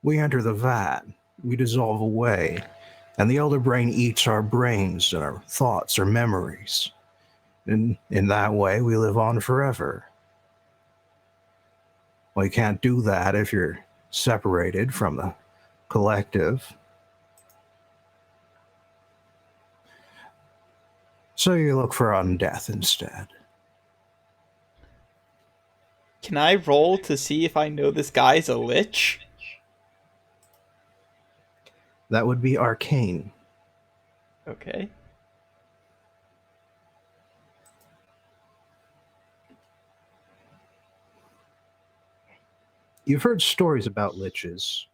Speaker 1: we enter the vat, we dissolve away, and the elder brain eats our brains and our thoughts, our memories. And in that way, we live on forever. Well, you can't do that if you're separated from the collective. So you look for undeath instead.
Speaker 3: Can I roll to see if I know this guy's a lich?
Speaker 1: That would be arcane.
Speaker 3: Okay.
Speaker 1: You've heard stories about liches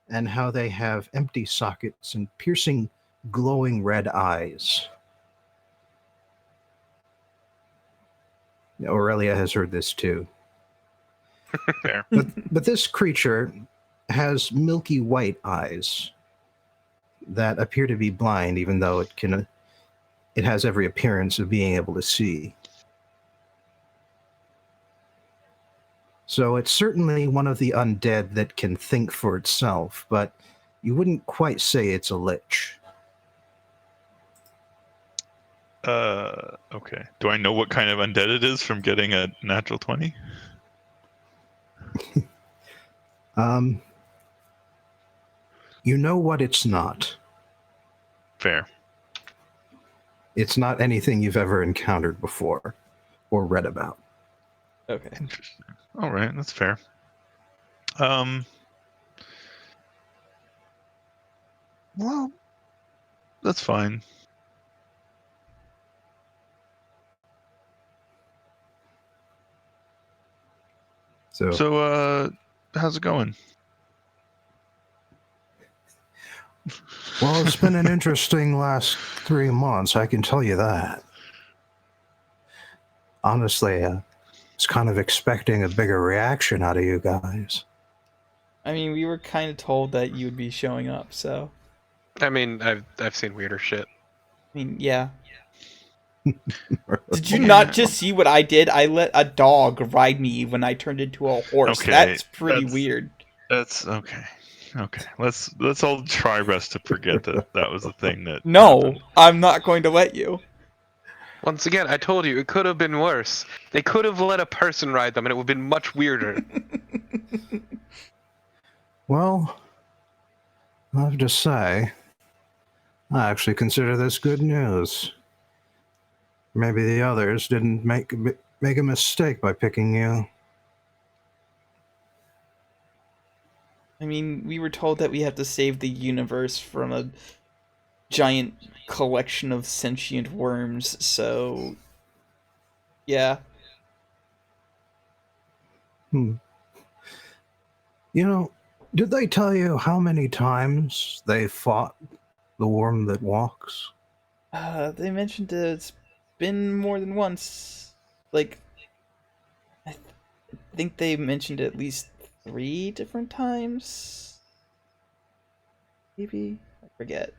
Speaker 1: and how they have empty sockets and piercing, glowing red eyes. Aurelia has heard this too.
Speaker 4: Fair.
Speaker 1: But this creature has milky white eyes that appear to be blind, even though it has every appearance of being able to see. So it's certainly one of the undead that can think for itself, but you wouldn't quite say it's a lich.
Speaker 4: Okay. Do I know what kind of undead it is from getting a natural 20?
Speaker 1: You know what it's not.
Speaker 4: Fair.
Speaker 1: It's not anything you've ever encountered before or read about.
Speaker 3: Okay.
Speaker 4: Interesting. All right, that's fair. Well, that's fine. So, how's it going?
Speaker 1: Well, it's been an interesting last 3 months, I can tell you that. Honestly, I was kind of expecting a bigger reaction out of you guys.
Speaker 3: I mean, we were kind of told that you would be showing up, so.
Speaker 2: I mean, I've seen weirder shit.
Speaker 3: I mean, yeah. Did you not just see what I did? I let a dog ride me when I turned into a horse.
Speaker 4: Okay,
Speaker 3: that's pretty weird.
Speaker 4: That's okay. Okay, let's all try best to forget that was the thing that.
Speaker 3: No,
Speaker 4: happened.
Speaker 3: I'm not going to let you.
Speaker 2: Once again, I told you, it could have been worse. They could have let a person ride them, and it would have been much weirder.
Speaker 1: Well, I have to say, I actually consider this good news. Maybe the others didn't make a mistake by picking you.
Speaker 3: I mean, we were told that we have to save the universe from a giant collection of sentient worms, so yeah.
Speaker 1: Hmm. You know, did they tell you how many times they fought the worm that walks?
Speaker 3: They mentioned it's been more than once. Like, I think they mentioned at least 3 different times. Maybe? I forget.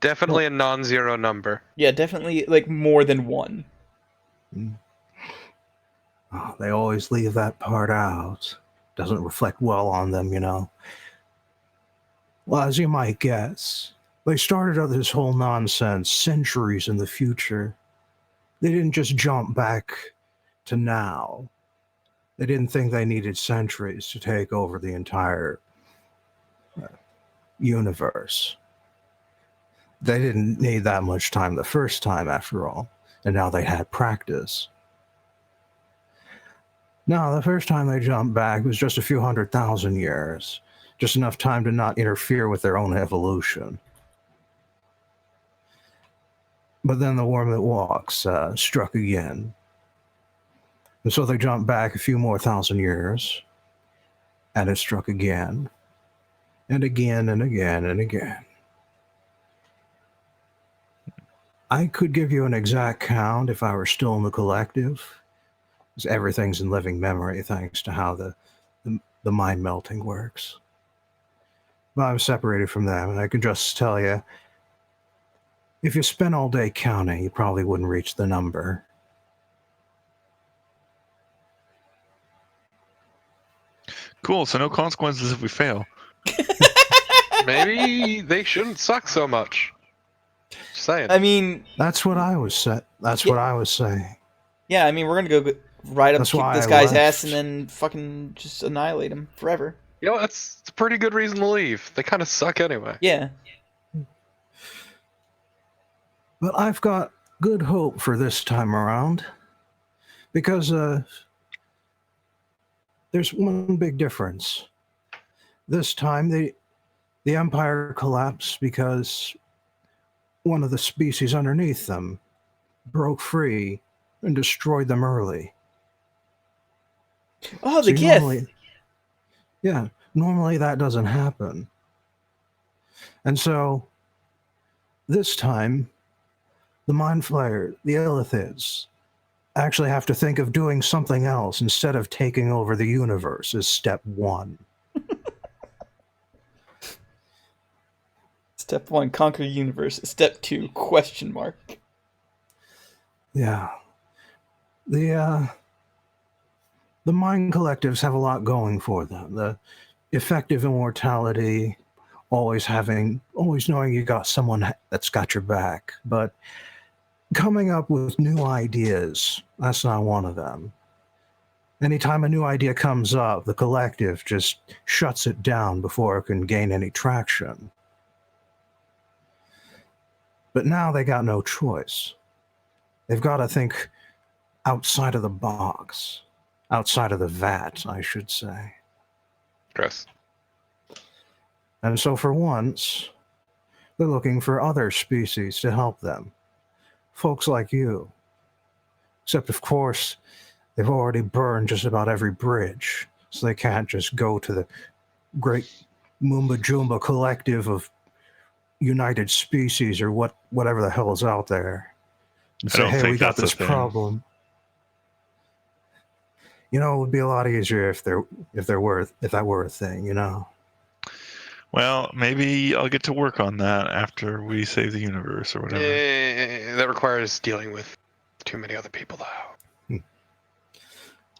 Speaker 2: Definitely a non-zero number.
Speaker 3: Yeah, definitely, like, more than one.
Speaker 1: Oh, they always leave that part out. Doesn't reflect well on them, you know. Well, as you might guess, they started out this whole nonsense centuries in the future. They didn't just jump back to now. They didn't think they needed centuries to take over the entire universe. They didn't need that much time the first time, after all, and now they had practice. No, the first time they jumped back was just a few 100,000 years, just enough time to not interfere with their own evolution. But then the worm that walks struck again. And so they jumped back a few more 1,000 years, and it struck again, and again, and again, and again. I could give you an exact count if I were still in the collective, because everything's in living memory thanks to how the mind melting works. But I'm separated from them, and I can just tell you, if you spent all day counting, you probably wouldn't reach the number.
Speaker 4: Cool. So no consequences if we fail.
Speaker 2: Maybe they shouldn't suck so much. Just saying.
Speaker 3: I mean,
Speaker 1: That's what I was saying. That's
Speaker 3: Yeah.
Speaker 1: what I was saying.
Speaker 3: yeah, I mean, we're gonna go right up
Speaker 1: That's
Speaker 3: kick
Speaker 1: why
Speaker 3: this
Speaker 1: I
Speaker 3: guy's
Speaker 1: left.
Speaker 3: ass and then fucking just annihilate him forever.
Speaker 2: You know, that's a pretty good reason to leave. They kind of suck anyway.
Speaker 3: Yeah.
Speaker 1: But I've got good hope for this time around, because there's one big difference. This time, the Empire collapsed because one of the species underneath them broke free and destroyed them early.
Speaker 3: Oh, the
Speaker 1: See,
Speaker 3: gift.
Speaker 1: normally that doesn't happen. And so, this time, the Mind Flayer, the Illithids, actually have to think of doing something else instead of taking over the universe as step one.
Speaker 3: Step 1, conquer the universe. Step 2, question mark.
Speaker 1: Yeah. The mind collectives have a lot going for them. The effective immortality, always knowing you got someone that's got your back. But coming up with new ideas, that's not one of them. Anytime a new idea comes up, the collective just shuts it down before it can gain any traction. But now they got no choice. They've got to think outside of the box, outside of the vat, I should say.
Speaker 2: Chris.
Speaker 1: And so for once, they're looking for other species to help them. Folks like you. Except, of course, they've already burned just about every bridge, so they can't just go to the great Moomba Joomba collective of United Species or whatever the hell is out there and
Speaker 4: I
Speaker 1: say,
Speaker 4: don't
Speaker 1: hey,
Speaker 4: think
Speaker 1: we got
Speaker 4: that's a
Speaker 1: this
Speaker 4: thing.
Speaker 1: problem. You know, it would be a lot easier if that were a thing, you know.
Speaker 4: Well, maybe I'll get to work on that after we save the universe or whatever.
Speaker 2: That requires dealing with too many other people, though.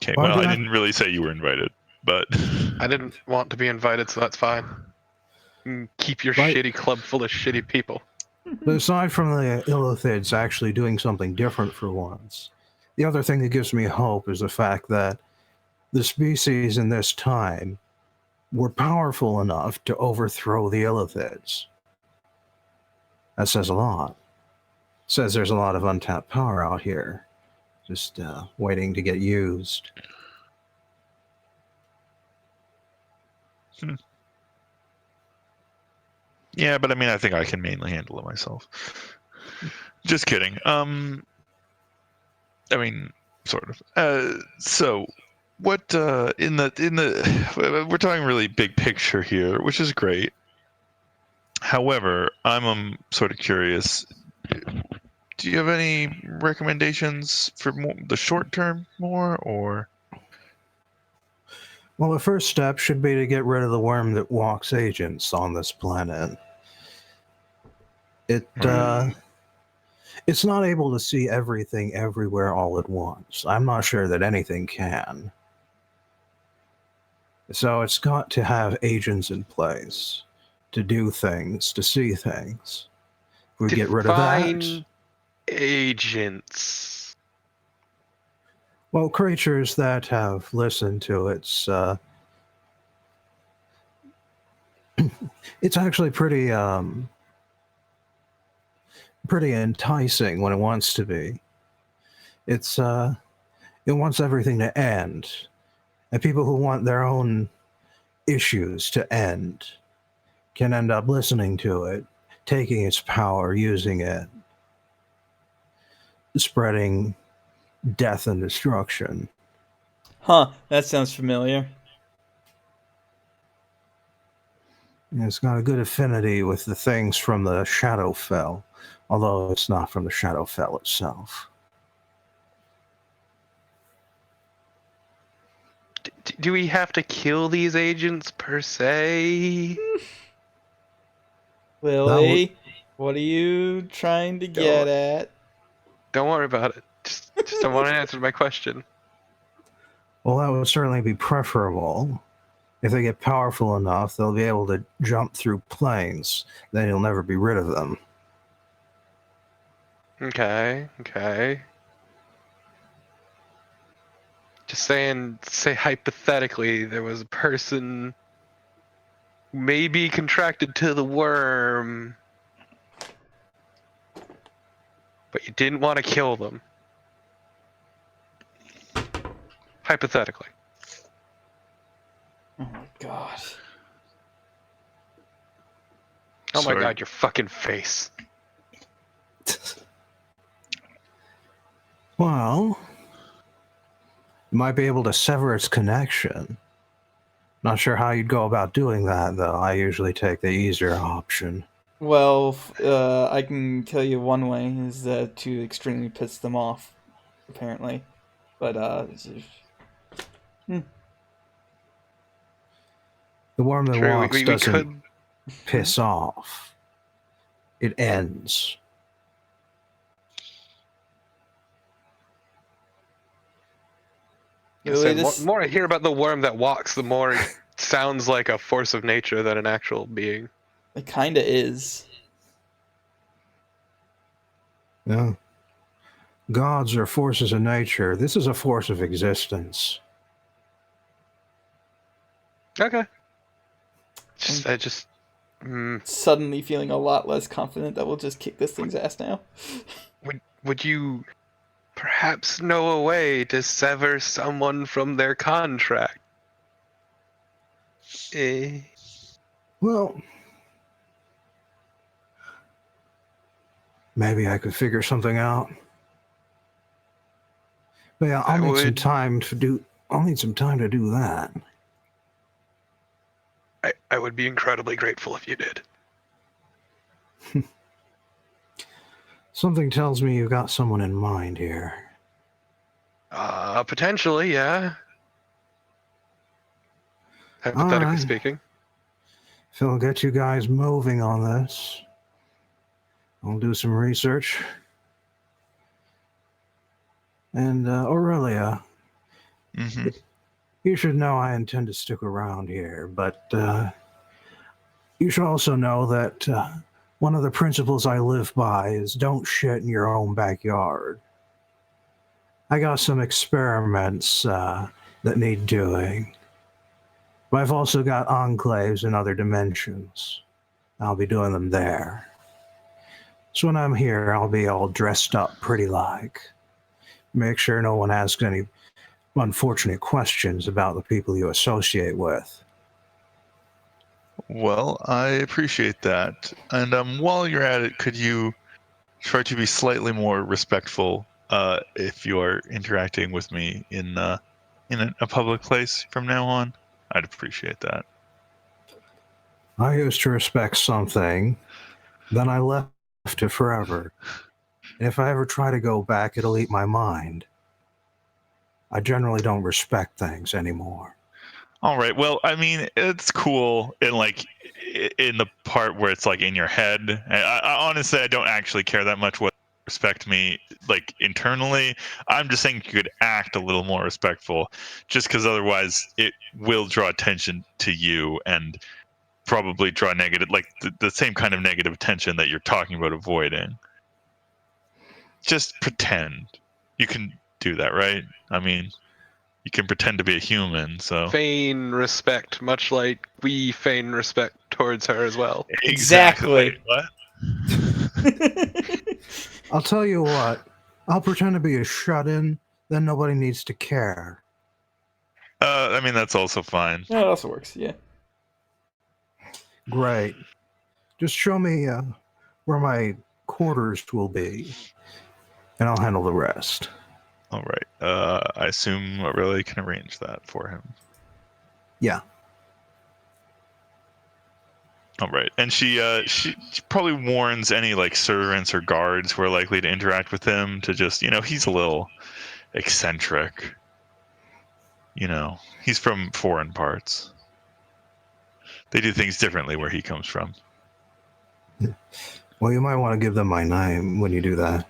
Speaker 4: Okay,
Speaker 1: Why
Speaker 4: well,
Speaker 1: did
Speaker 4: I
Speaker 1: I-
Speaker 4: didn't really say you were invited, but
Speaker 2: I didn't want to be invited, so that's fine. Keep your
Speaker 1: Right.
Speaker 2: shitty club full of shitty people.
Speaker 1: But aside from the Illithids actually doing something different for once, the other thing that gives me hope is the fact that the species in this time were powerful enough to overthrow the Illithids. That says a lot. Says there's a lot of untapped power out here, just waiting to get used.
Speaker 4: Yeah, but I mean, I think I can mainly handle it myself. Just kidding. I mean, sort of. So, what in the we're talking really big picture here, which is great. However, I'm sort of curious. Do you have any recommendations for the short term more, or?
Speaker 1: Well, the first step should be to get rid of the worm that walks agents on this planet. It's not able to see everything everywhere all at once. I'm not sure that anything can. So it's got to have agents in place to do things, to see things. If we get rid of that,
Speaker 2: agents.
Speaker 1: well, creatures that have listened to its it's actually pretty enticing when it wants to be. It wants everything to end. And people who want their own issues to end can end up listening to it, taking its power, using it, spreading death and destruction.
Speaker 3: Huh, that sounds familiar.
Speaker 1: And it's got a good affinity with the things from the Shadowfell, although it's not from the Shadowfell itself.
Speaker 2: Do we have
Speaker 3: Willie,
Speaker 2: to kill these agents per se?
Speaker 3: what are you trying to get at?
Speaker 2: Don't worry about it. Just don't want to answer my question.
Speaker 1: Well, that would certainly be preferable. If they get powerful enough, they'll be able to jump through planes. Then you'll never be rid of them.
Speaker 2: Okay. Just say hypothetically there was a person who maybe contracted to the worm, but you didn't want to kill them. Hypothetically.
Speaker 3: Oh my god.
Speaker 2: Oh
Speaker 4: Sorry.
Speaker 2: my god, your fucking face.
Speaker 1: Well, you might be able to sever its connection. Not sure how you'd go about doing that, though. I usually take the easier option.
Speaker 3: Well, I can tell you one way is to extremely piss them off, apparently. But,
Speaker 1: The worm that
Speaker 2: True,
Speaker 1: walks
Speaker 2: we
Speaker 1: doesn't
Speaker 2: could.
Speaker 1: piss off. It ends.
Speaker 3: Really,
Speaker 2: The more I hear about the worm that walks, the more it sounds like a force of nature than an actual being.
Speaker 3: it kinda is.
Speaker 1: Yeah. Gods are forces of nature. This is a force of existence.
Speaker 2: Okay.
Speaker 3: Suddenly feeling a lot less confident that we'll just kick this thing's ass now.
Speaker 2: Would you perhaps know a way to sever someone from their contract?
Speaker 1: Well, maybe I could figure something out. But yeah, I'll need some time to do that.
Speaker 2: I would be incredibly grateful if you did.
Speaker 1: Something tells me you've got someone in mind here.
Speaker 2: Potentially, yeah. Hypothetically
Speaker 1: Alright.
Speaker 2: speaking.
Speaker 1: If it'll get you guys moving on this, I'll do some research. And Aurelia, you should know I intend to stick around here, but you should also know that one of the principles I live by is don't shit in your own backyard. I got some experiments that need doing, but I've also got enclaves in other dimensions. I'll be doing them there. So when I'm here, I'll be all dressed up pretty like. Make sure no one asks any unfortunate questions about the people you associate with.
Speaker 4: Well, I appreciate that. And while you're at it, could you try to be slightly more respectful if you are interacting with me in a public place from now on? I'd appreciate that.
Speaker 1: I used to respect something, then I left it forever. And if I ever try to go back, it'll eat my mind. I generally don't respect things anymore.
Speaker 4: All right. Well, I mean, it's cool in in the part where it's like in your head. I honestly, I don't actually care that much what respect me like internally. I'm just saying you could act a little more respectful, just because otherwise it will draw attention to you and probably draw negative, like the same kind of negative attention that you're talking about avoiding. Just pretend. You can do that, right? I mean, you can pretend to be a human, so
Speaker 2: Feign respect, much like we feign respect towards her as well.
Speaker 3: Exactly.
Speaker 4: Wait, what?
Speaker 1: I'll tell you what, I'll pretend to be a shut-in, then nobody needs to care.
Speaker 4: I mean, that's also fine.
Speaker 3: Yeah, it also works. Yeah.
Speaker 1: Great. Just show me where my quarters will be, and I'll handle the rest.
Speaker 4: All right. I assume Aurelia can arrange that for him.
Speaker 1: Yeah.
Speaker 4: All right. And she probably warns any like servants or guards who are likely to interact with him to just, he's a little eccentric. He's from foreign parts. They do things differently where he comes from.
Speaker 1: Well, you might want to give them my name when you do that.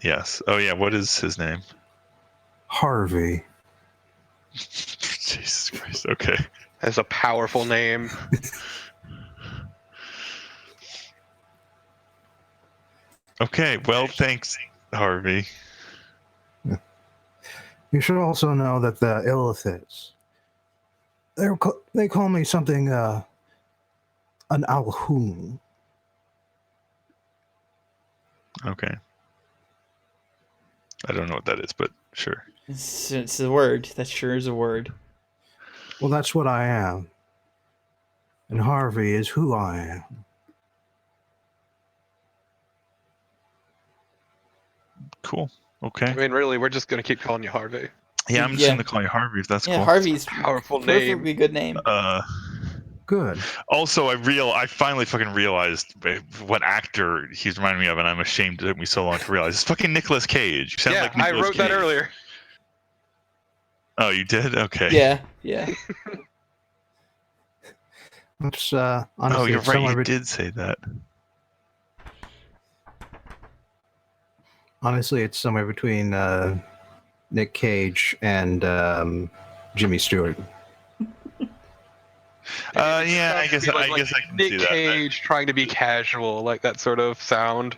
Speaker 4: Yes. Oh yeah. What is his name?
Speaker 1: Harvey.
Speaker 4: Jesus Christ. Okay.
Speaker 2: That's a powerful name.
Speaker 4: Okay. Well, thanks, Harvey.
Speaker 1: You should also know that the Illithids, they call me something, an Alhoon.
Speaker 4: Okay. I don't know what that is, but sure.
Speaker 3: It's a word. That sure is a word.
Speaker 1: Well, that's what I am. And Harvey is who I am.
Speaker 4: Cool.
Speaker 2: I
Speaker 4: Okay.
Speaker 2: mean, really, we're just gonna keep calling you Harvey.
Speaker 4: Yeah, I'm just
Speaker 3: Yeah.
Speaker 4: gonna call you Harvey if that's
Speaker 3: Yeah,
Speaker 4: cool.
Speaker 3: Harvey's
Speaker 2: Powerful
Speaker 3: perfectly
Speaker 2: name.
Speaker 3: good name.
Speaker 1: Good.
Speaker 4: Also, I finally fucking realized what actor he's reminding me of, and I'm ashamed it took me so long to realize. It's fucking Nicolas Cage. You sound
Speaker 2: Yeah,
Speaker 4: like
Speaker 2: I
Speaker 4: Nicolas
Speaker 2: wrote that
Speaker 4: Cage.
Speaker 2: earlier.
Speaker 4: Oh, you did? Okay.
Speaker 3: Yeah.
Speaker 1: It's,
Speaker 4: Oh,
Speaker 1: honestly,
Speaker 4: you're
Speaker 1: it's
Speaker 4: right.
Speaker 1: somewhere
Speaker 4: You did say that.
Speaker 1: honestly, it's somewhere between Nick Cage and Jimmy Stewart.
Speaker 4: Yeah, I guess I can
Speaker 2: Nick
Speaker 4: see that.
Speaker 2: Cage trying to be casual, like that sort of sound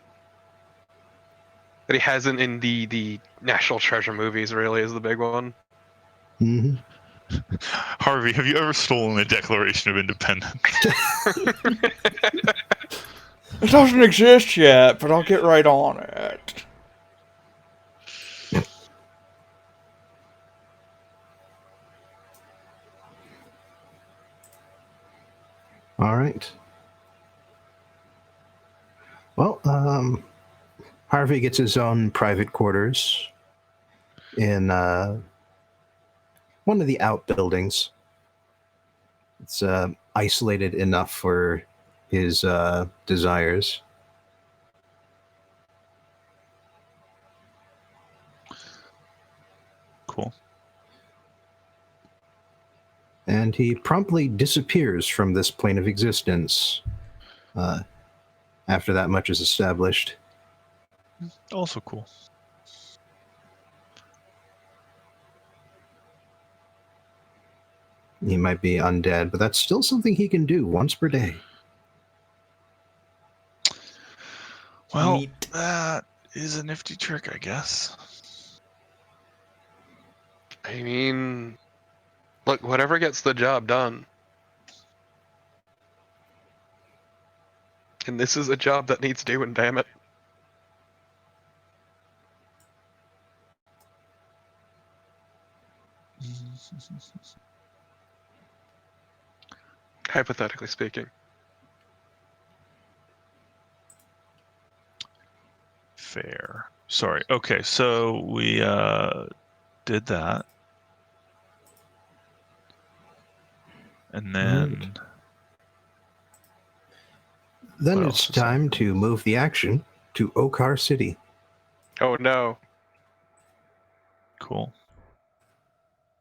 Speaker 2: that he hasn't in the National Treasure movies. Really, is the big one.
Speaker 1: Mm-hmm.
Speaker 4: Harvey, have you ever stolen a Declaration of Independence?
Speaker 3: It doesn't exist yet, but I'll get right on it.
Speaker 1: All right. Well, Harvey gets his own private quarters in one of the outbuildings. It's isolated enough for his desires.
Speaker 4: Cool.
Speaker 1: And he promptly disappears from this plane of existence after that much is established.
Speaker 4: Also cool.
Speaker 1: He might be undead, but that's still something he can do once per day.
Speaker 4: Well,
Speaker 3: Neat.
Speaker 4: that is a nifty trick, I guess.
Speaker 2: I mean, look, whatever gets the job done. And this is a job that needs doing, damn it. Hypothetically speaking.
Speaker 4: Fair. Sorry. Okay, so we did that. And then
Speaker 1: Then
Speaker 4: What
Speaker 1: it's
Speaker 4: else is
Speaker 1: time to move the action to Okaar City.
Speaker 2: Oh no.
Speaker 4: cool.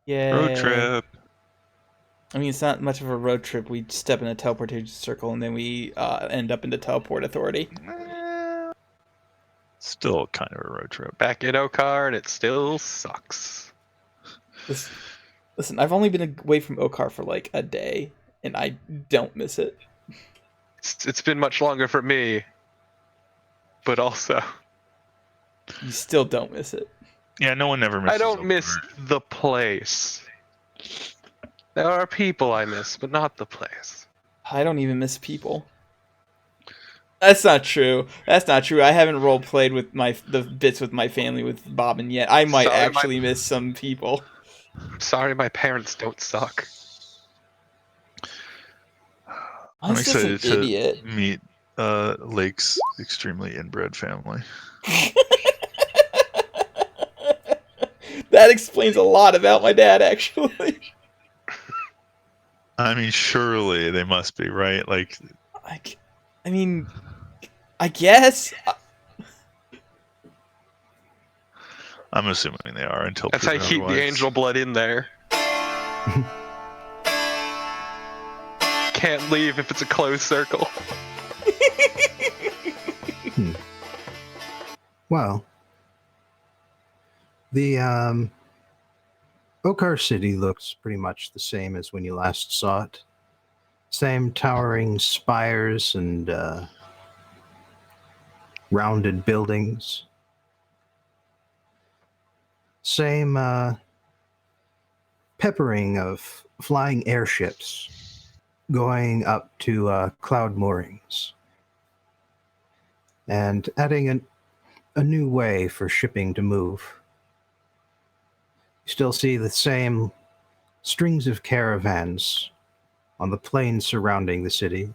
Speaker 3: Yeah.
Speaker 4: Road trip.
Speaker 3: I mean, it's not much of a road trip. We step in a teleportation circle, and then we end up in the teleport authority.
Speaker 4: Still kind of a road trip.
Speaker 2: Back in Okaar and it still sucks.
Speaker 3: Listen, I've only been away from Okaar for like a day, and I don't miss it.
Speaker 2: It's been much longer for me. But also,
Speaker 3: You still don't miss it.
Speaker 4: Yeah, no one ever misses.
Speaker 2: I don't
Speaker 4: Okaar.
Speaker 2: miss the place. There are people I miss, but not the place.
Speaker 3: I don't even miss people. That's not true. That's not true. I haven't role played with the bits with my family with Bobbin yet. I might
Speaker 2: Sorry,
Speaker 3: actually miss some people.
Speaker 2: I'm sorry my parents don't suck.
Speaker 4: I'm
Speaker 3: That's just an
Speaker 4: excited to
Speaker 3: idiot.
Speaker 4: meet Lake's extremely inbred family.
Speaker 3: That explains a lot about my dad, actually.
Speaker 4: I mean, surely they must be, right? Like,
Speaker 3: I mean, I guess.
Speaker 4: I'm assuming they are until
Speaker 2: That's how you
Speaker 4: proven
Speaker 2: keep the
Speaker 4: otherwise.
Speaker 2: angel blood in there. Can't leave if it's a closed circle.
Speaker 1: Well, the Okaar City looks pretty much the same as when you last saw it. Same towering spires and rounded buildings. Same peppering of flying airships going up to cloud moorings and adding a new way for shipping to move. You still see the same strings of caravans on the plains surrounding the city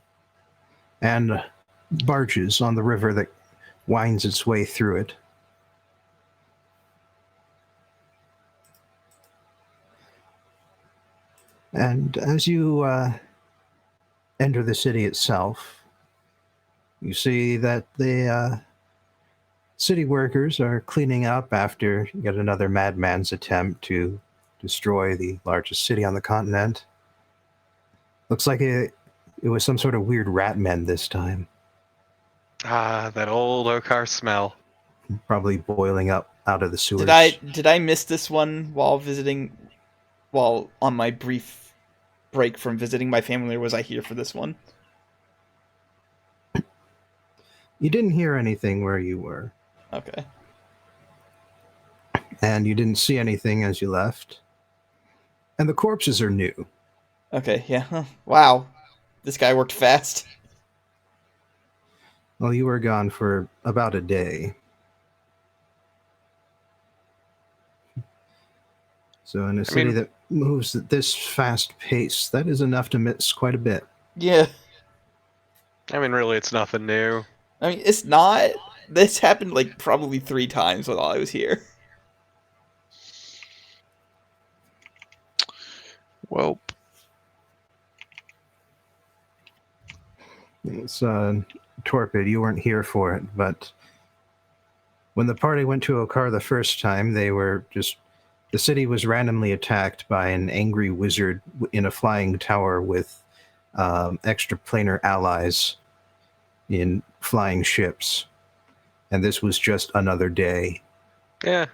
Speaker 1: and barges on the river that winds its way through it. And as you enter the city itself, you see that the city workers are cleaning up after yet another madman's attempt to destroy the largest city on the continent. Looks like it was some sort of weird rat men this time,
Speaker 2: Ah, that old Okaar smell.
Speaker 1: probably boiling up out of the sewers.
Speaker 3: Did I miss this one while on my brief break from visiting my family, or was I here for this one?
Speaker 1: You didn't hear anything where you were,
Speaker 3: Okay.
Speaker 1: and you didn't see anything as you left. And the corpses are new.
Speaker 3: Okay, yeah. Huh. Wow. This guy worked fast.
Speaker 1: Well, you were gone for about a day. So in a city that moves at this fast pace, that is enough to miss quite a bit.
Speaker 3: Yeah.
Speaker 2: I mean, really, it's nothing new.
Speaker 3: I mean, it's not. This happened like probably 3 times while I was here.
Speaker 4: Well,
Speaker 1: It's torpid. You weren't here for it, but when the party went to Okaar the first time, the city was randomly attacked by an angry wizard in a flying tower with extraplanar allies in flying ships. And this was just another day.
Speaker 2: Yeah.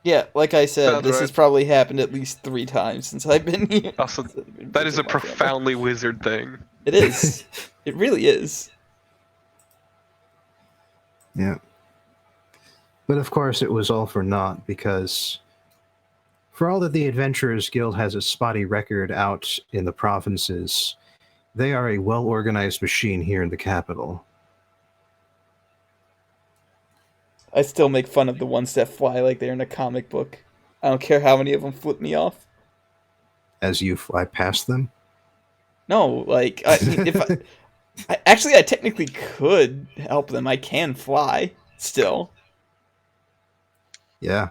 Speaker 3: Yeah, like I said,
Speaker 2: Sounds
Speaker 3: this
Speaker 2: right.
Speaker 3: has probably happened at least 3 times since I've been here.
Speaker 2: Also,
Speaker 3: Since I've been
Speaker 2: that is a
Speaker 3: visiting my family.
Speaker 2: profoundly wizard thing.
Speaker 3: It is. It really is.
Speaker 1: Yeah. But of course, it was all for naught, because for all that the Adventurers Guild has a spotty record out in the provinces, They are a well-organized machine here in the capital.
Speaker 3: I still make fun of the ones that fly like they're in a comic book. I don't care how many of them flip me off.
Speaker 1: As you fly past them?
Speaker 3: No, like, I mean, if I technically could help them. I can fly still.
Speaker 1: Yeah.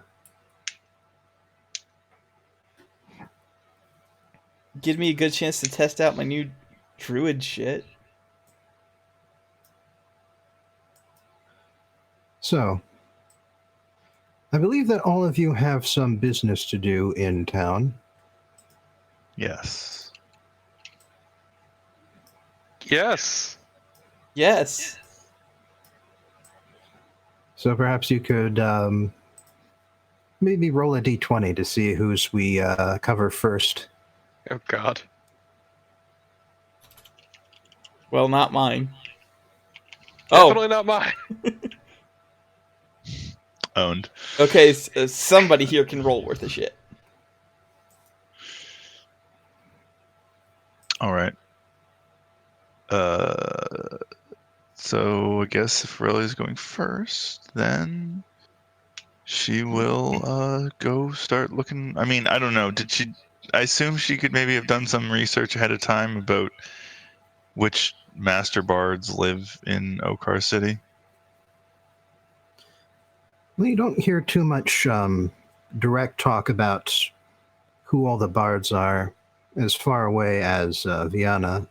Speaker 3: Give me a good chance to test out my new druid shit.
Speaker 1: So, I believe that all of you have some business to do in town.
Speaker 4: Yes.
Speaker 2: Yes.
Speaker 3: Yes.
Speaker 1: So perhaps you could maybe roll a d20 to see whose we cover first.
Speaker 2: Oh God.
Speaker 3: Well, not mine.
Speaker 2: Definitely not mine.
Speaker 4: Owned.
Speaker 3: Okay, somebody here can roll worth of shit.
Speaker 4: All right. So I guess if Aurelia going first, then she will go start looking. I mean, I don't know. Did she? I assume she could maybe have done some research ahead of time about which master bards live in Okaar City.
Speaker 1: Well, you don't hear too much direct talk about who all the bards are as far away as Vienna.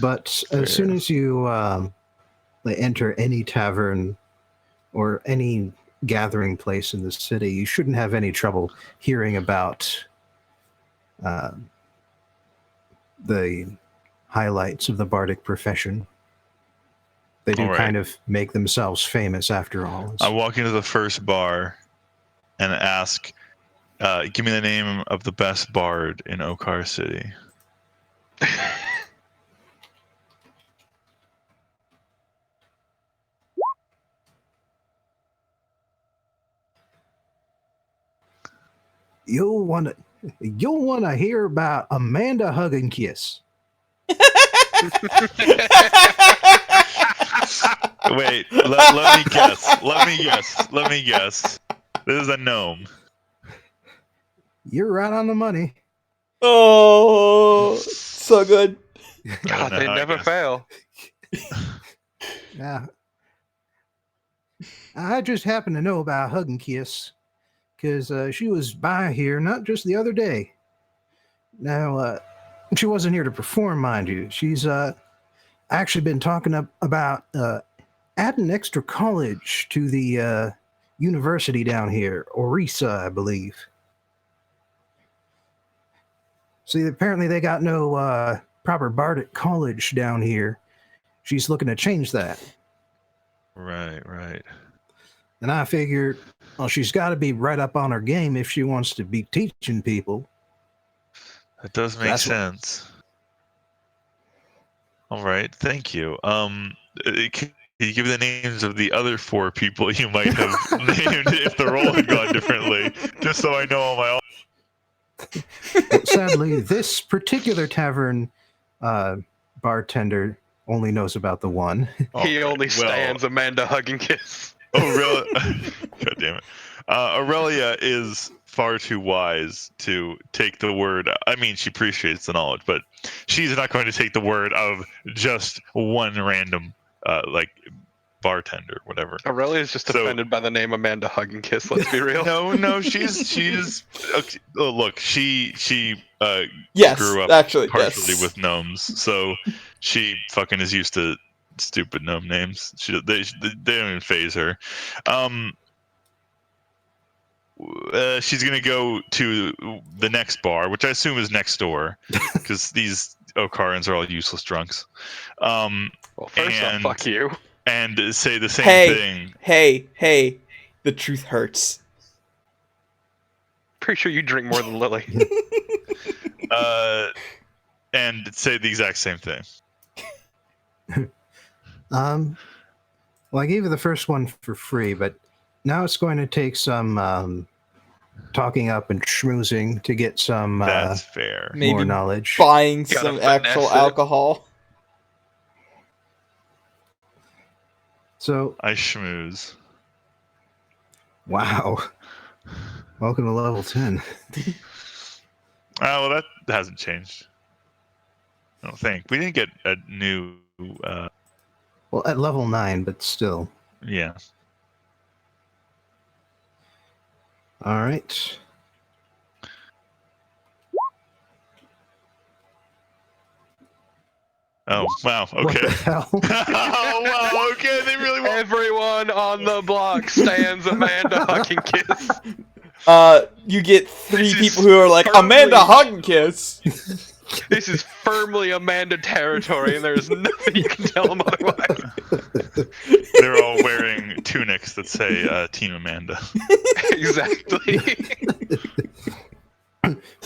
Speaker 1: But
Speaker 4: Fair.
Speaker 1: as soon as you enter any tavern or any gathering place in the city, you shouldn't have any trouble hearing about the highlights of the bardic profession. They do
Speaker 4: All right.
Speaker 1: kind of make themselves famous after all.
Speaker 4: I walk into the first bar and ask, give me the name of the best bard in Okaar City.
Speaker 1: You'll want to hear about Amanda Hug and Kiss.
Speaker 4: Wait, let me guess. Let me guess. This is a gnome.
Speaker 1: You're right on the money.
Speaker 3: Oh, so good.
Speaker 2: God, they never fail.
Speaker 1: Yeah. I just happen to know about Hug and Kiss because she was by here not just the other day. Now, she wasn't here to perform, mind you. She's actually been talking about adding extra college to the university down here, Orisa, I believe. See, apparently they got no proper bardic college down here. She's looking to change that.
Speaker 4: Right.
Speaker 1: And I figured, well, she's got to be right up on her game if she wants to be teaching people.
Speaker 4: That does make sense. All right, thank you. Can you give me the names of the other 4 people you might have named if the roll had gone differently, just so I know all my.
Speaker 1: But sadly, this particular tavern bartender only knows about the one.
Speaker 2: He only stands Amanda Hug and Kiss.
Speaker 4: Oh, really? God damn it. Aurelia is far too wise to take the word. I mean, she appreciates the knowledge, but she's not going to take the word of just one random, bartender, whatever.
Speaker 2: Aurelia is just offended by the name Amanda Hug and Kiss. Let's be real.
Speaker 4: No, she's. Okay, look, she
Speaker 3: Yes,
Speaker 4: grew up
Speaker 3: actually,
Speaker 4: partially
Speaker 3: yes.
Speaker 4: with gnomes, so she fucking is used to stupid gnome names. They don't even phase her. She's gonna go to the next bar, which I assume is next door, because these Okarans are all useless drunks.
Speaker 2: Well, first off, fuck you.
Speaker 4: And say the same thing.
Speaker 3: Hey, the truth hurts.
Speaker 2: Pretty sure you drink more than Lily.
Speaker 4: And say the exact same thing.
Speaker 1: Well, I gave you the first one for free, but now it's going to take some talking up and schmoozing to get some
Speaker 4: That's fair.
Speaker 3: Maybe
Speaker 1: more knowledge.
Speaker 3: Buying
Speaker 2: Gotta
Speaker 3: some
Speaker 2: finesse
Speaker 3: actual
Speaker 2: it.
Speaker 3: alcohol.
Speaker 1: So,
Speaker 4: I schmooze.
Speaker 1: wow. Welcome to level 10.
Speaker 4: Oh, well, that hasn't changed. I don't think. We didn't get a new...
Speaker 1: Well, at level 9, but still.
Speaker 4: yeah.
Speaker 1: All right.
Speaker 4: Oh, wow.
Speaker 1: What
Speaker 4: Okay.
Speaker 1: the hell?
Speaker 4: Oh, wow. Okay, they really want...
Speaker 2: Everyone on the block stands Amanda Hug and Kiss.
Speaker 3: You get 3
Speaker 2: This is
Speaker 3: people who are like,
Speaker 2: firmly-
Speaker 3: Amanda, hug and kiss.
Speaker 2: This is firmly Amanda territory, and there's nothing you can tell them otherwise.
Speaker 4: They're all wearing tunics that say Team Amanda.
Speaker 2: Exactly.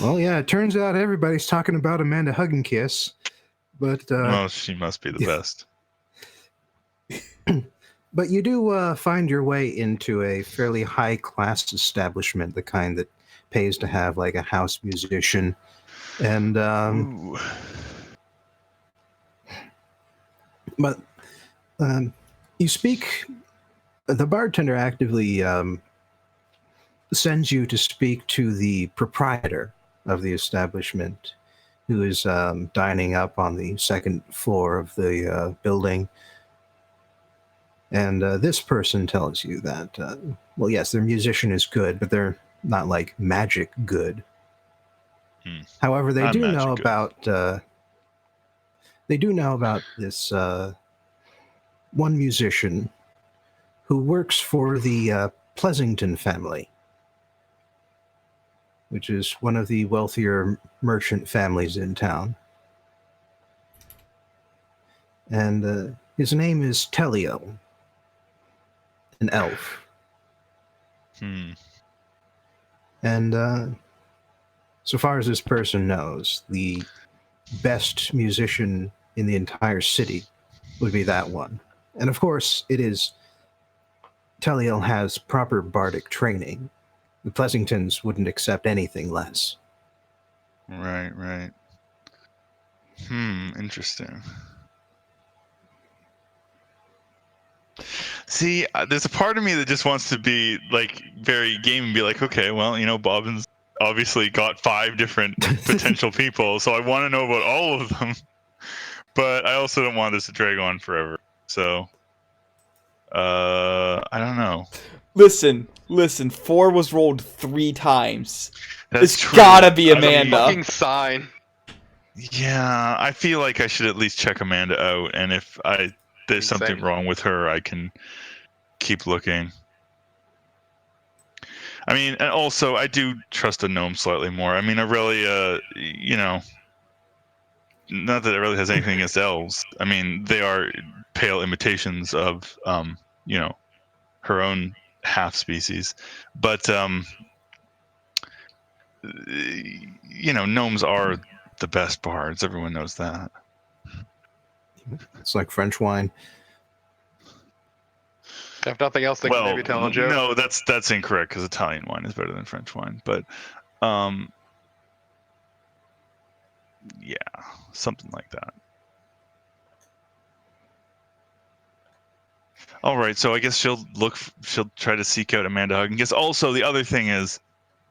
Speaker 1: Well, yeah, it turns out everybody's talking about Amanda Hug and Kiss. But,
Speaker 4: Well, she must be the best.
Speaker 1: but you do find your way into a fairly high-class establishment, the kind that pays to have, like, a house musician. And,
Speaker 4: Ooh.
Speaker 1: but you speak... The bartender actively sends you to speak to the proprietor of the establishment, who is dining up on the second floor of the building. And this person tells you that, well, yes, their musician is good, but they're not like magic good. However, they
Speaker 4: I'm
Speaker 1: do
Speaker 4: magic
Speaker 1: know
Speaker 4: good.
Speaker 1: about this one musician who works for the Pleasington family, which is one of the wealthier merchant families in town. And his name is Telio, an elf. And so far as this person knows, the best musician in the entire city would be that one. And of course, Telio has proper bardic training. The Pleasingtons wouldn't accept anything less.
Speaker 4: Right. Interesting. See, there's a part of me that just wants to be like very game and be like, okay, well, Bobbin's obviously got 5 different potential people, so I want to know about all of them. But I also don't want this to drag on forever. So, I don't know.
Speaker 3: Listen, 4 was rolled 3 times.
Speaker 4: That's
Speaker 3: It's
Speaker 4: true.
Speaker 3: gotta be
Speaker 4: I mean,
Speaker 3: Amanda.
Speaker 2: Fucking sign.
Speaker 4: Yeah, I feel like I should at least check Amanda out, and if there's something
Speaker 2: Same.
Speaker 4: wrong with her, I can keep looking. I mean, and also I do trust a gnome slightly more. I mean, Aurelia, not that it really has anything against elves. I mean, they are pale imitations of, her own half species, but gnomes are the best bards. Everyone knows that.
Speaker 1: It's like French wine.
Speaker 2: If nothing else, they can maybe tell a joke.
Speaker 4: No, that's incorrect because Italian wine is better than French wine. But, yeah, something like that. All right, so I guess she'll try to seek out Amanda Hug and Kiss. Also, the other thing is,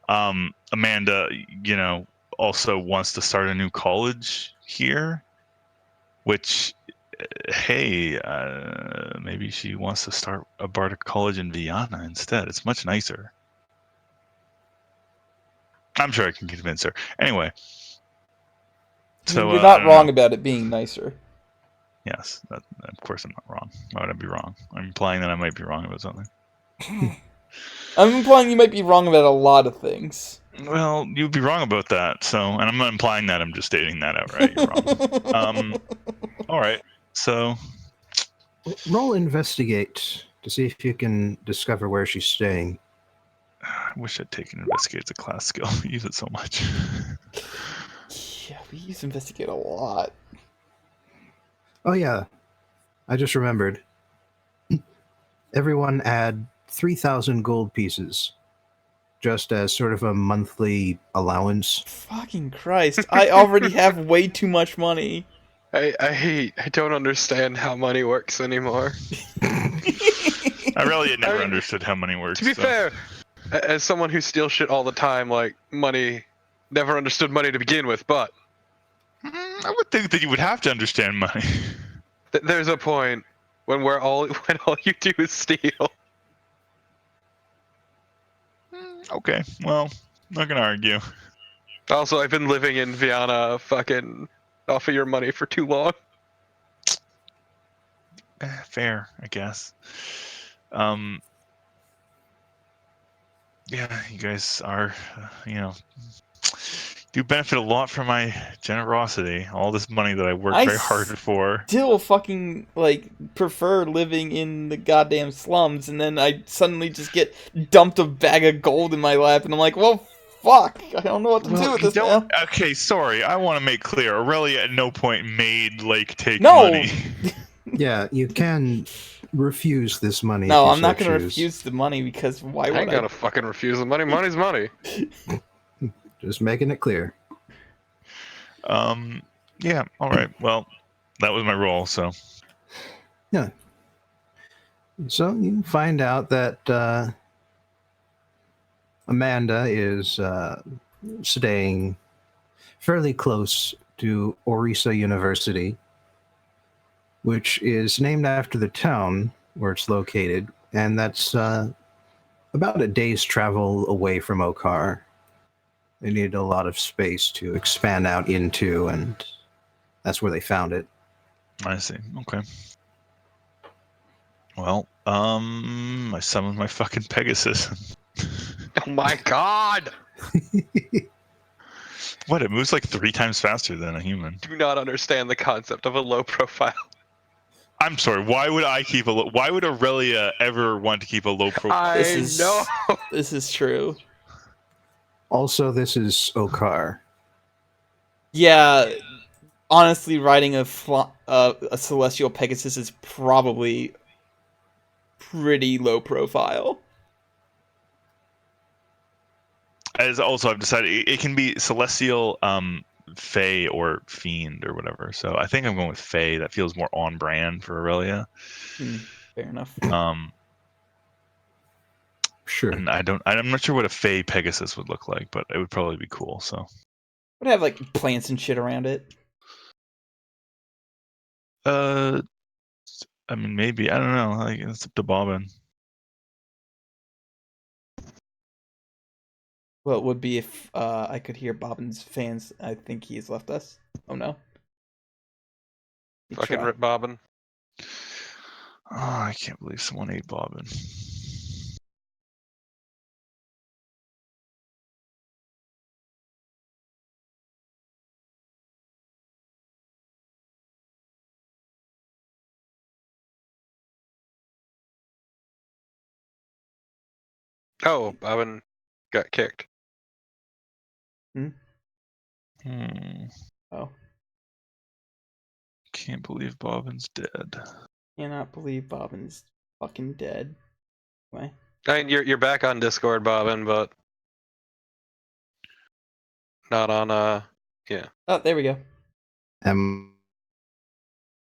Speaker 4: Amanda, also wants to start a new college here, which, hey, maybe she wants to start a bardic college in Vienna instead. It's much nicer. I'm sure I can convince her. Anyway. So
Speaker 3: You're not wrong about it being nicer.
Speaker 4: Yes, of course I'm not wrong. Why would I be wrong? I'm implying that I might be wrong about something.
Speaker 3: I'm implying you might be wrong about a lot of things.
Speaker 4: Well, you'd be wrong about that. So, and I'm not implying that. I'm just stating that outright. You're wrong. All right. So,
Speaker 1: Roll investigate to see if you can discover where she's staying.
Speaker 4: I wish I'd taken investigate as a class skill. We use it so much.
Speaker 3: Yeah, we use investigate a lot.
Speaker 1: Oh yeah, I just remembered. Everyone add 3,000 gold pieces, just as sort of a monthly allowance.
Speaker 3: Fucking Christ! I already have way too much money.
Speaker 2: I don't understand how money works anymore.
Speaker 4: I really never
Speaker 2: I mean,
Speaker 4: understood how money works.
Speaker 2: To be
Speaker 4: so.
Speaker 2: fair, as someone who steals shit all the time, like money, never understood money to begin with. But
Speaker 4: I would think that you would have to understand money.
Speaker 2: there's a point when when all you do is steal.
Speaker 4: Okay, well, not gonna argue.
Speaker 2: Also, I've been living in Vienna, fucking off of your money for too long.
Speaker 4: Fair, I guess. Yeah, you guys are, do benefit a lot from my generosity. All this money that I worked very hard for.
Speaker 3: Still fucking prefer living in the goddamn slums, and then I suddenly just get dumped a bag of gold in my lap, and I'm like, well, fuck, I don't know what to do with this now.
Speaker 4: Okay, sorry. I want to make clear. Aurelia at no point made Lake take
Speaker 3: No!
Speaker 4: money.
Speaker 1: Yeah, you can refuse this money.
Speaker 3: No,
Speaker 1: if you
Speaker 3: I'm not
Speaker 1: so
Speaker 3: gonna
Speaker 1: choose.
Speaker 3: refuse the money because why
Speaker 2: I
Speaker 3: would
Speaker 2: ain't gonna fucking refuse the money. Money's money.
Speaker 1: Just making it clear.
Speaker 4: Yeah. All right. Well, that was my role. So.
Speaker 1: Yeah. So you find out that Amanda is staying fairly close to Orisa University, which is named after the town where it's located, and that's about a day's travel away from Okaar. They needed a lot of space to expand out into, and that's where they found it.
Speaker 4: I see. Okay. Well, I summoned my fucking Pegasus.
Speaker 2: Oh my god!
Speaker 4: What? It moves like 3 times faster than a human.
Speaker 2: Do not understand the concept of a low profile.
Speaker 4: I'm sorry. Why would I keep Why would Aurelia ever want to keep a low profile?
Speaker 3: This is true.
Speaker 1: Also, this is Okaar.
Speaker 3: Yeah, honestly, riding a celestial Pegasus is probably pretty low profile.
Speaker 4: As also, I've decided it can be celestial, Fey, or fiend, or whatever. So I think I'm going with Fey. That feels more on brand for Aurelia.
Speaker 3: Fair enough.
Speaker 1: Sure.
Speaker 4: And I'm not sure what a Fey Pegasus would look like, but it would probably be cool. So
Speaker 3: Would have like plants and shit around it.
Speaker 4: I mean, maybe, I don't know. Like, it's up to Bobbin.
Speaker 3: Well, it would be if I could hear Bobbin's fans. I think he has left us. Oh no.
Speaker 2: Fucking rip Bobbin.
Speaker 4: Oh, I can't believe someone ate Bobbin.
Speaker 2: Oh, Bobbin got kicked.
Speaker 3: Oh.
Speaker 4: Can't believe Bobbin's dead.
Speaker 3: Cannot believe Bobbin's fucking dead. Anyway.
Speaker 2: I mean, you're back on Discord, Bobbin, but not on yeah.
Speaker 3: Oh, there we go.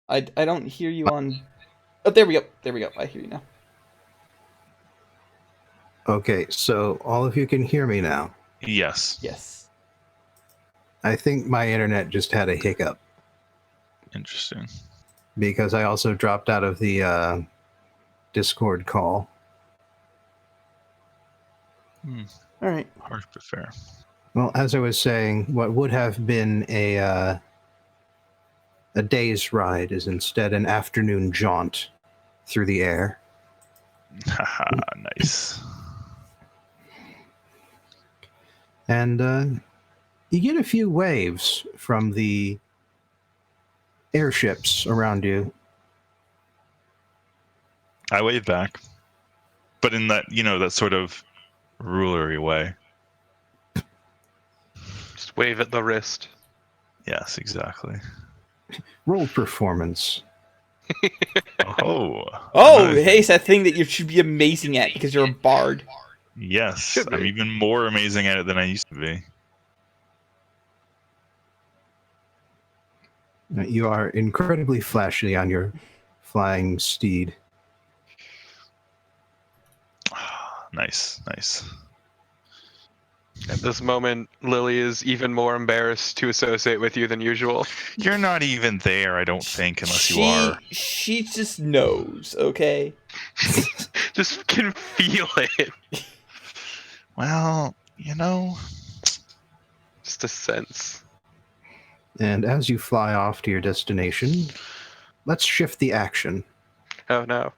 Speaker 3: I don't hear you on. Oh, there we go. There we go. I hear you now.
Speaker 1: Okay, so all of you can hear me now.
Speaker 4: Yes.
Speaker 3: Yes.
Speaker 1: I think my internet just had a hiccup
Speaker 4: Interesting.
Speaker 1: because I also dropped out of the Discord call.
Speaker 3: All right.
Speaker 4: Harsh but fair.
Speaker 1: Well, as I was saying, what would have been a day's ride is instead an afternoon jaunt through the air.
Speaker 4: Haha, nice.
Speaker 1: And you get a few waves from the airships around you.
Speaker 4: I wave back, but in that, that sort of rulery way.
Speaker 2: Just wave at the wrist.
Speaker 4: Yes, exactly.
Speaker 1: Roll performance.
Speaker 4: Oh.
Speaker 3: Oh, hey, it's that thing that you should be amazing at because you're a bard.
Speaker 4: Yes, I'm even more amazing at it than I used to be.
Speaker 1: You are incredibly flashy on your flying steed.
Speaker 4: Nice.
Speaker 2: At this moment, Lily is even more embarrassed to associate with you than usual.
Speaker 4: You're not even there, I don't think, unless you are.
Speaker 3: She just knows, okay?
Speaker 2: Just can feel it.
Speaker 4: Well,
Speaker 2: Just a sense.
Speaker 1: And as you fly off to your destination, let's shift the action.
Speaker 2: Oh no.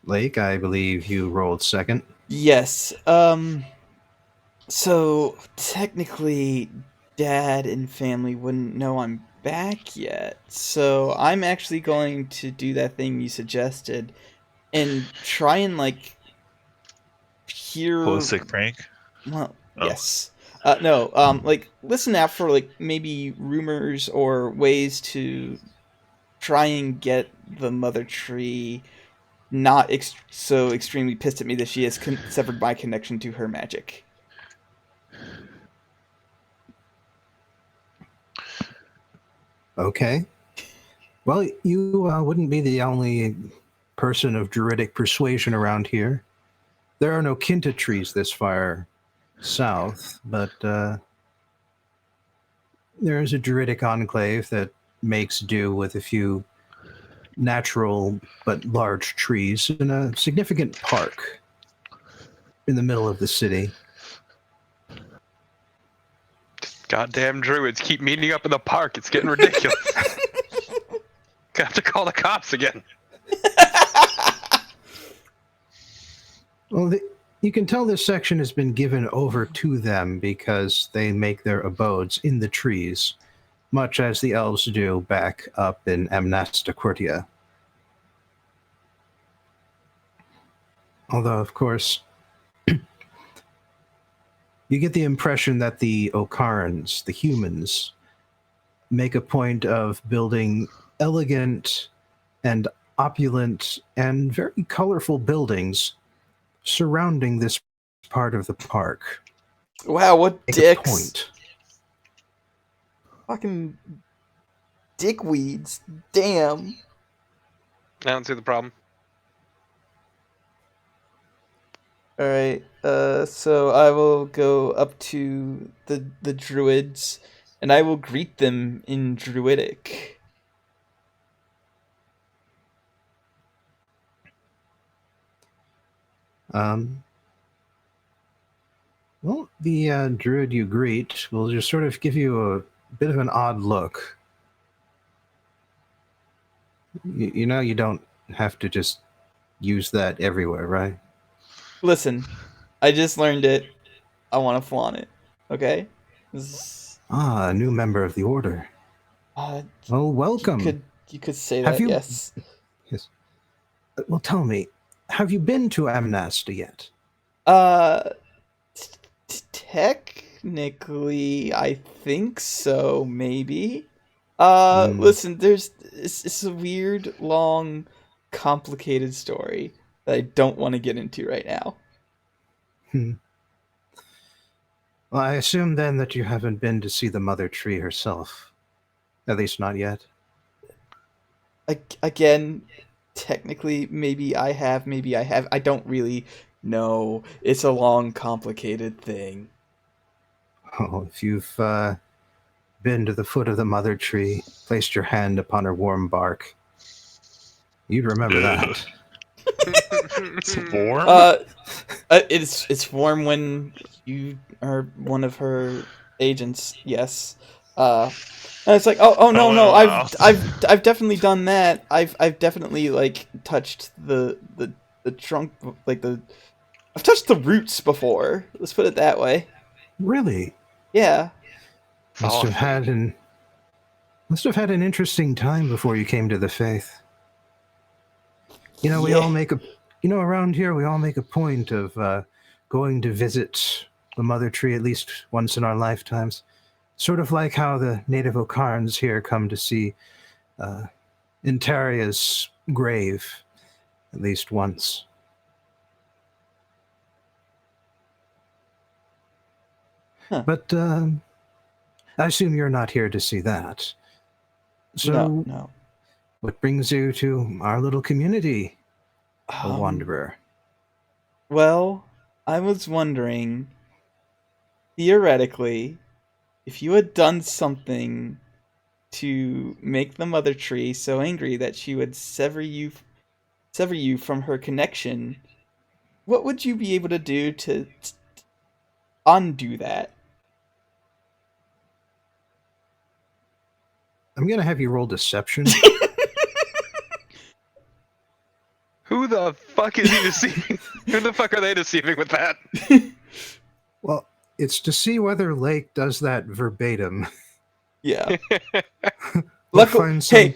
Speaker 1: Lake, I believe you rolled second.
Speaker 3: Yes. So technically, Dad and family wouldn't know I'm back yet. So I'm actually going to do that thing you suggested and try and hear.
Speaker 4: pull a sick prank.
Speaker 3: Well,
Speaker 4: Oh.
Speaker 3: yes. No. Listen out for maybe rumors or ways to try and get the mother tree not so extremely pissed at me that she has severed my connection to her magic.
Speaker 1: Okay. Well, you wouldn't be the only person of druidic persuasion around here. There are no Kinta trees this far south, but there is a druidic enclave that makes do with a few natural but large trees in a significant park in the middle of the city.
Speaker 2: Goddamn druids keep meeting up in the park. It's getting ridiculous. Gonna have to call the cops again.
Speaker 1: Well, you can tell this section has been given over to them because they make their abodes in the trees, much as the elves do back up in Amnasta Cortia. Although, of course, you get the impression that the Okarans, the humans, make a point of building elegant and opulent and very colorful buildings surrounding this part of the park.
Speaker 3: Wow, what
Speaker 1: Make a
Speaker 3: dicks.
Speaker 1: point.
Speaker 3: Fucking dickweeds. Damn.
Speaker 2: I don't see the problem.
Speaker 3: Alright, so I will go up to the druids, and I will greet them in druidic.
Speaker 1: Well, the druid you greet will just sort of give you a bit of an odd look. You know, you don't have to just use that everywhere, right?
Speaker 3: Listen, I just learned it. I want to flaunt it. Okay?
Speaker 1: Ah, a new member of the order. Well, welcome.
Speaker 3: You could say
Speaker 1: Have
Speaker 3: that,
Speaker 1: you-
Speaker 3: yes.
Speaker 1: Yes. Well, tell me, have you been to Amnasta yet?
Speaker 3: Technically, I think so, maybe.
Speaker 1: Hmm.
Speaker 3: Listen, it's a weird, long, complicated story that I don't want to get into right now.
Speaker 1: Well, I assume then that you haven't been to see the mother tree herself. At least not yet.
Speaker 3: Again, technically, maybe I have, maybe I have. I don't really know. It's a long, complicated thing.
Speaker 1: Oh, if you've been to the foot of the mother tree, placed your hand upon her warm bark, you'd remember that.
Speaker 4: It's warm.
Speaker 3: It's warm when you are one of her agents. Yes. And it's like, oh no,
Speaker 4: Oh, wow.
Speaker 3: I've definitely done that. I've definitely touched the trunk, I've touched the roots before. Let's put it that way.
Speaker 1: Really?
Speaker 3: Yeah.
Speaker 1: Must have had an interesting time before you came to the faith. You know, we all make around here we all make a point of going to visit the mother tree at least once in our lifetimes. Sort of like how the native Okarans here come to see Intaria's grave at least once.
Speaker 3: Huh.
Speaker 1: But I assume you're not here to see that. So
Speaker 3: No.
Speaker 1: What brings you to our little community, a wanderer?
Speaker 3: Well, I was wondering, theoretically, if you had done something to make the mother tree so angry that she would sever you from her connection, what would you be able to do to undo that?
Speaker 1: I'm gonna have you roll deception.
Speaker 2: Who the fuck is he deceiving? Who the fuck are they deceiving with that?
Speaker 1: Well, it's to see whether Lake does that verbatim.
Speaker 3: Yeah.
Speaker 1: We'll
Speaker 3: Luckily,
Speaker 1: find some-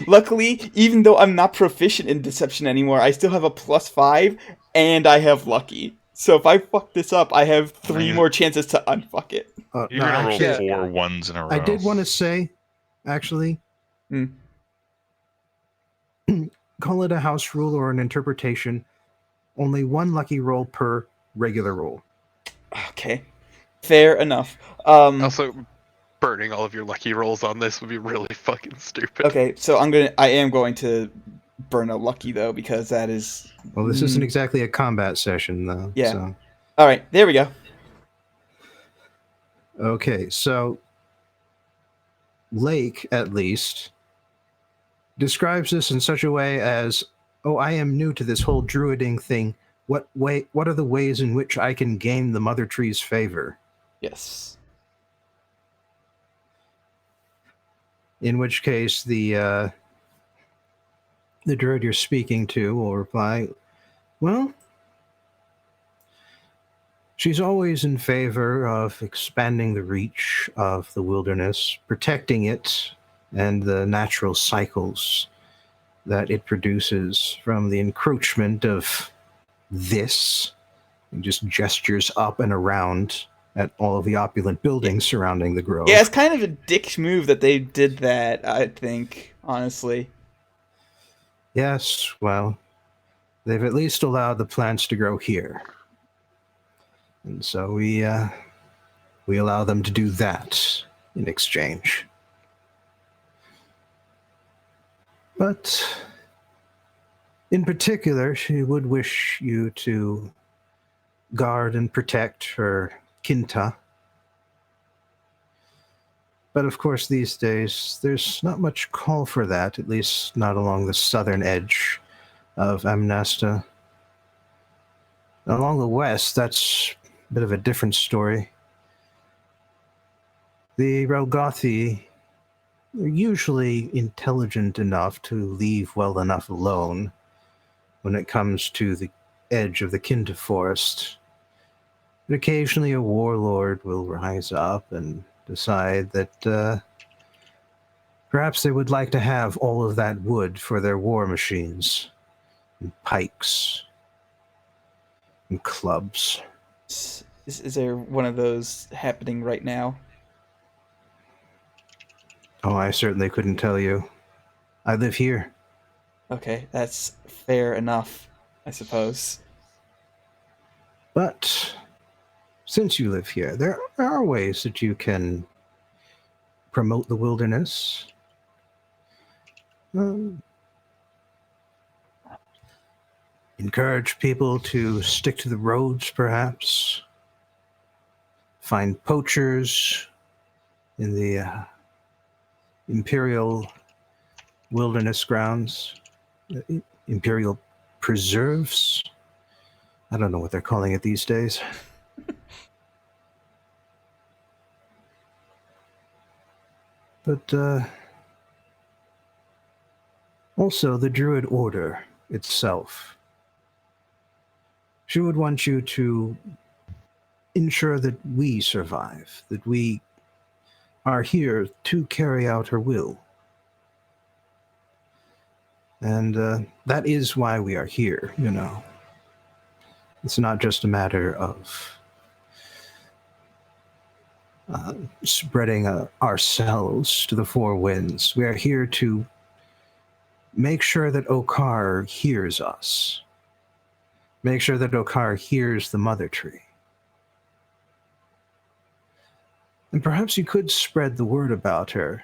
Speaker 3: luckily, even though I'm not proficient in deception anymore, I still have a +5, and I have lucky. So if I fuck this up, I have 3
Speaker 4: Nice.
Speaker 3: more chances to unfuck it.
Speaker 4: You're
Speaker 1: no,
Speaker 4: gonna roll
Speaker 1: actually,
Speaker 4: 4 ones in a row.
Speaker 1: I did want to say, actually,
Speaker 3: Hmm.
Speaker 1: call it a house rule or an interpretation. Only 1 lucky roll per regular roll.
Speaker 3: Okay, fair enough.
Speaker 2: Also, burning all of your lucky rolls on this would be really fucking stupid.
Speaker 3: Okay, so I am going to burn a lucky though, because that is.
Speaker 1: Well, this isn't exactly a combat session, though.
Speaker 3: Yeah.
Speaker 1: So.
Speaker 3: All right, there we go.
Speaker 1: Okay, so Lake, at least, describes this in such a way as, "Oh, I am new to this whole druiding thing. What are the ways in which I can gain the Mother Tree's favor?"
Speaker 3: Yes.
Speaker 1: In which case, the druid you're speaking to will reply, "Well, she's always in favor of expanding the reach of the wilderness, protecting it and the natural cycles that it produces from the encroachment of this," and just gestures up and around at all of the opulent buildings surrounding the grove.
Speaker 3: Yeah, it's kind of a dick move that they did that, I think, honestly.
Speaker 1: Yes, well, they've at least allowed the plants to grow here. And so we allow them to do that in exchange. But in particular, she would wish you to guard and protect her Kinta. But of course, these days, there's not much call for that, at least not along the southern edge of Amnasta. Along the west, that's a bit of a different story. The Relgothi are usually intelligent enough to leave well enough alone when it comes to the edge of the Kinta forest. But occasionally a warlord will rise up and decide that perhaps they would like to have all of that wood for their war machines, and pikes, and clubs.
Speaker 3: Is there one of those happening right now?
Speaker 1: Oh, I certainly couldn't tell you. I live here.
Speaker 3: Okay, that's fair enough, I suppose.
Speaker 1: But since you live here, there are ways that you can promote the wilderness. Encourage people to stick to the roads, perhaps. Find poachers in the Imperial Wilderness grounds. Imperial preserves. I don't know what they're calling it these days. But also the Druid Order itself. She would want you to ensure that we survive, that we are here to carry out her will. And that is why we are here, you know. It's not just a matter of spreading ourselves to the four winds. We are here to make sure that Okaar hears us. Make sure that Okaar hears the Mother Tree. And perhaps you could spread the word about her.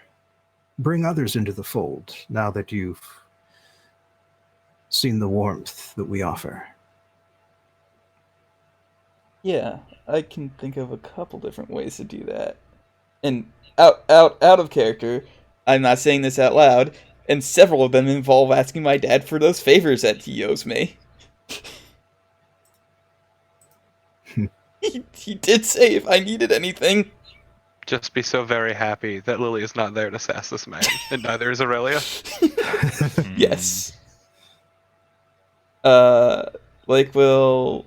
Speaker 1: bring others into the fold now that you've seen the warmth that we offer.
Speaker 3: Yeah, I can think of a couple different ways to do that. And out of character, I'm not saying this out loud, and several of them involve asking my dad for those favors that he owes me. He did say if I needed anything.
Speaker 2: Just be so very happy that Lily is not there to sass this man, and neither is Aurelia.
Speaker 3: Yes. Blake will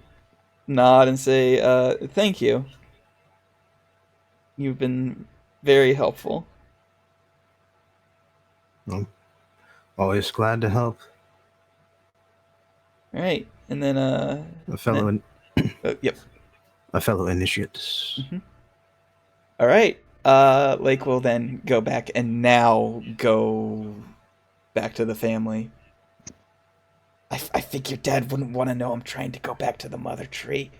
Speaker 3: nod and say, thank you. You've been very helpful.
Speaker 1: Well, always glad to help.
Speaker 3: Right. And then,
Speaker 1: A fellow,
Speaker 3: yep.
Speaker 1: a fellow initiate.
Speaker 3: Mm-hmm. All right. Lake will then go back and now go back to the family. I figured Dad wouldn't want to know I'm trying to go back to the mother tree.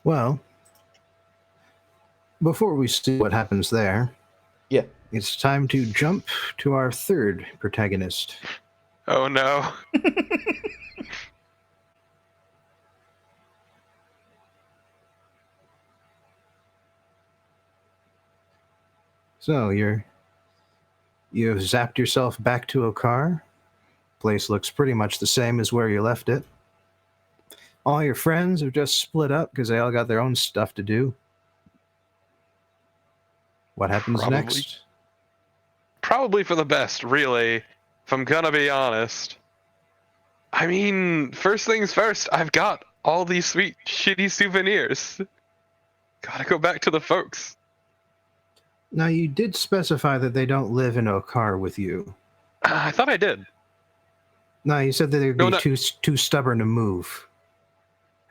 Speaker 1: Well, before we see what happens there,
Speaker 3: Yeah.
Speaker 1: it's time to jump to our third protagonist.
Speaker 2: Oh no.
Speaker 1: So you have zapped yourself back to Okaar. Place looks pretty much the same as where you left it. All your friends have just split up because they all got their own stuff to do. What happens
Speaker 2: Probably.
Speaker 1: next?
Speaker 2: Probably for the best, really, if I'm gonna be honest. I mean, first things first, I've got all these sweet, shitty souvenirs. Gotta go back to the folks.
Speaker 1: Now, you did specify that they don't live in Okaar with you.
Speaker 2: I thought I did.
Speaker 1: No, you said that they'd
Speaker 2: No,
Speaker 1: be
Speaker 2: no.
Speaker 1: too stubborn to move.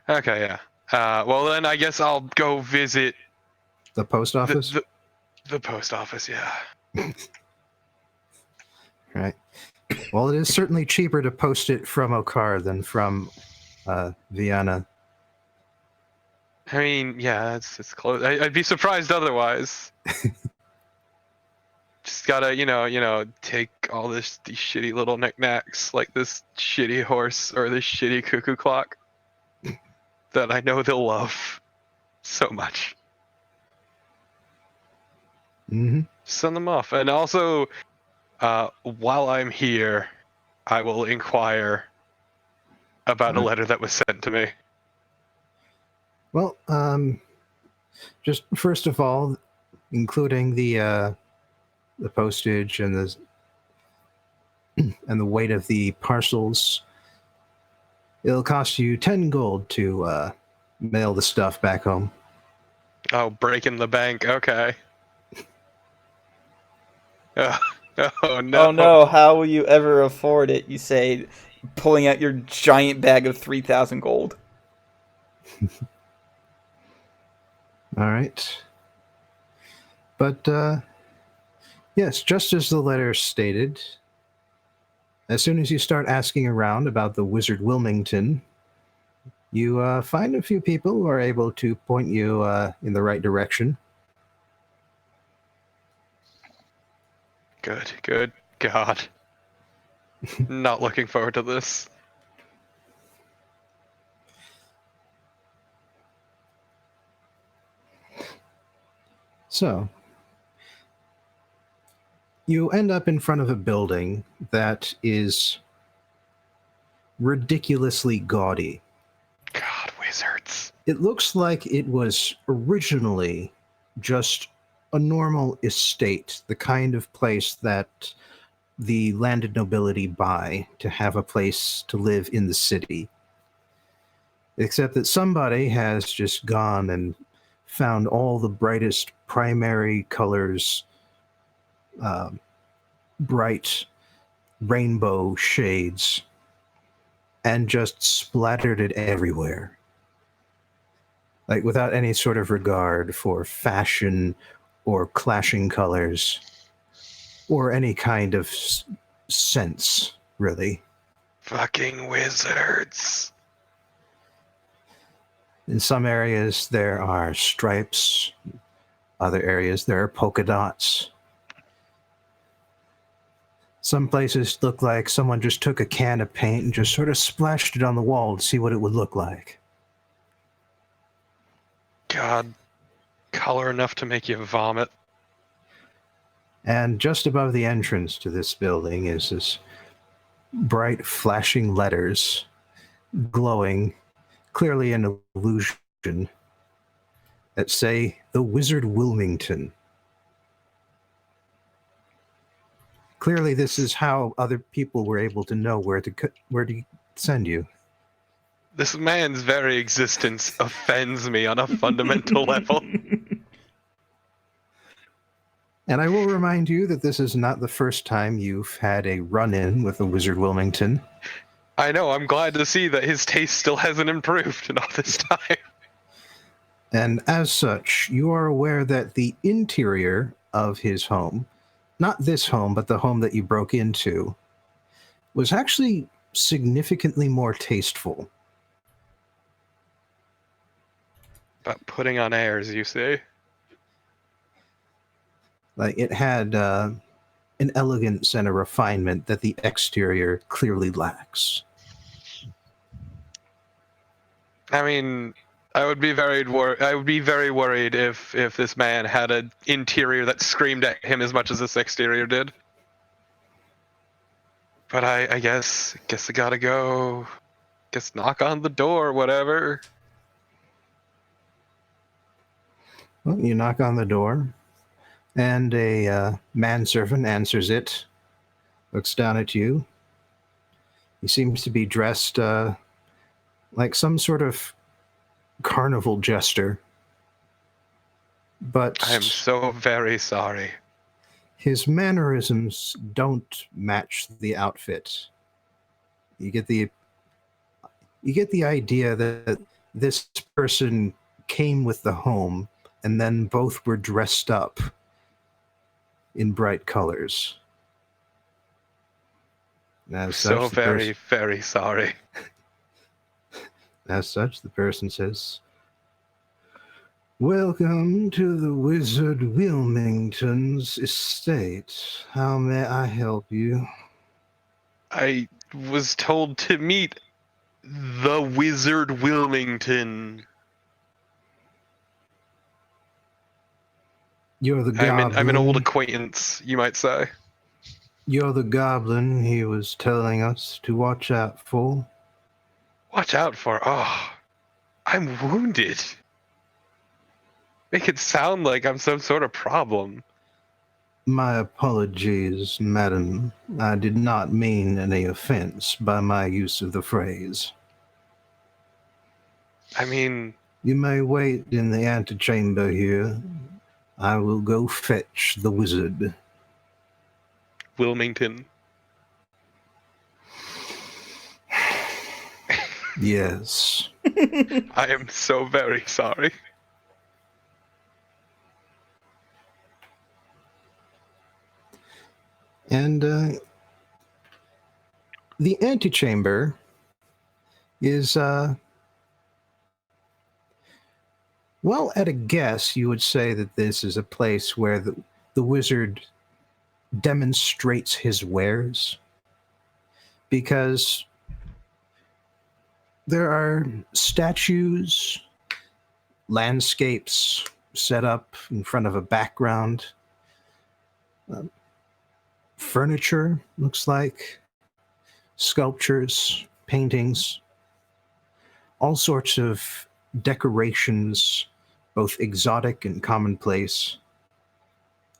Speaker 2: Okay, yeah. Well, then I guess I'll go visit
Speaker 1: The post office?
Speaker 2: the post office, yeah.
Speaker 1: Right. Well, it is certainly cheaper to post it from Okaar than from Vienna.
Speaker 2: I mean, yeah, it's close. I'd be surprised otherwise. Just gotta, take all these shitty little knickknacks, like this shitty horse or this shitty cuckoo clock, that I know they'll love so much.
Speaker 1: Mm-hmm.
Speaker 2: Send them off, and also, while I'm here, I will inquire about a letter that was sent to me.
Speaker 1: Well, just first of all, including the postage and the weight of the parcels, it'll cost you 10 gold to mail the stuff back home.
Speaker 2: Oh, breaking the bank. Okay. Oh no.
Speaker 3: Oh no, how will you ever afford it? You say, pulling out your giant bag of 3,000 gold.
Speaker 1: All right. But, yes, just as the letter stated, as soon as you start asking around about the Wizard Wilmington, you find a few people who are able to point you in the right direction.
Speaker 2: Good God. Not looking forward to this.
Speaker 1: So, you end up in front of a building that is ridiculously gaudy.
Speaker 2: God, wizards.
Speaker 1: It looks like it was originally just a normal estate, the kind of place that the landed nobility buy to have a place to live in the city. Except that somebody has just gone and found all the brightest primary colors, bright rainbow shades, and just splattered it everywhere. Like, without any sort of regard for fashion or clashing colors or any kind of sense, really.
Speaker 2: Fucking wizards.
Speaker 1: In some areas, there are stripes. Other areas, there are polka dots. Some places look like someone just took a can of paint and just sort of splashed it on the wall to see what it would look like.
Speaker 2: God, color enough to make you vomit.
Speaker 1: And just above the entrance to this building is this bright flashing letters glowing, clearly an illusion, that say the Wizard Wilmington. Clearly this is how other people were able to know where to send you.
Speaker 2: This man's very existence offends me on a fundamental level.
Speaker 1: And I will remind you that this is not the first time you've had a run-in with the Wizard Wilmington.
Speaker 2: I know, I'm glad to see that his taste still hasn't improved in all this time.
Speaker 1: And as such, you are aware that the interior of his home, not this home, but the home that you broke into, was actually significantly more tasteful.
Speaker 2: But putting on airs, you see?
Speaker 1: Like, it had an elegance and a refinement that the exterior clearly lacks.
Speaker 2: I mean, I would be very worried if this man had an interior that screamed at him as much as this exterior did. But I guess I gotta go. Guess knock on the door, whatever.
Speaker 1: Well, you knock on the door, and a manservant answers it, looks down at you. He seems to be dressed like some sort of carnival jester. But
Speaker 2: I am so very sorry.
Speaker 1: his mannerisms don't match the outfit. You get the idea that this person came with the home, and then both were dressed up in bright colors. As
Speaker 2: So
Speaker 1: such,
Speaker 2: very sorry.
Speaker 1: As such, the person says, "Welcome to the Wizard Wilmington's estate. How may I help you?"
Speaker 2: I was told to meet the Wizard Wilmington.
Speaker 1: You're the goblin.
Speaker 2: I'm an old acquaintance, you might say.
Speaker 1: You're the goblin he was telling us to watch out for.
Speaker 2: Watch out for. Oh, I'm wounded. Make it sound like I'm some sort of problem.
Speaker 1: My apologies, madam. I did not mean any offense by my use of the phrase.
Speaker 2: I mean,
Speaker 1: You may wait in the antechamber here. I will go fetch the wizard.
Speaker 2: Wilmington.
Speaker 1: Yes.
Speaker 2: I am so very sorry.
Speaker 1: And the antechamber is, well, at a guess, you would say that this is a place where the wizard demonstrates his wares. Because there are statues, landscapes set up in front of a background. Furniture, looks like, sculptures, paintings, all sorts of decorations, both exotic and commonplace.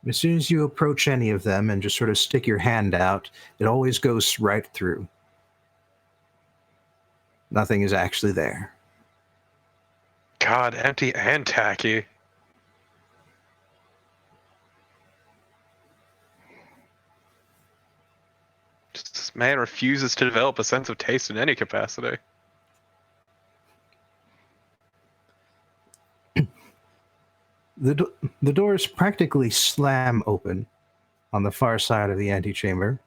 Speaker 1: As soon as you approach any of them and just sort of stick your hand out, it always goes right through. Nothing is actually there.
Speaker 2: God, empty and tacky. This man refuses to develop a sense of taste in any capacity.
Speaker 1: The doors practically slam open on the far side of the antechamber.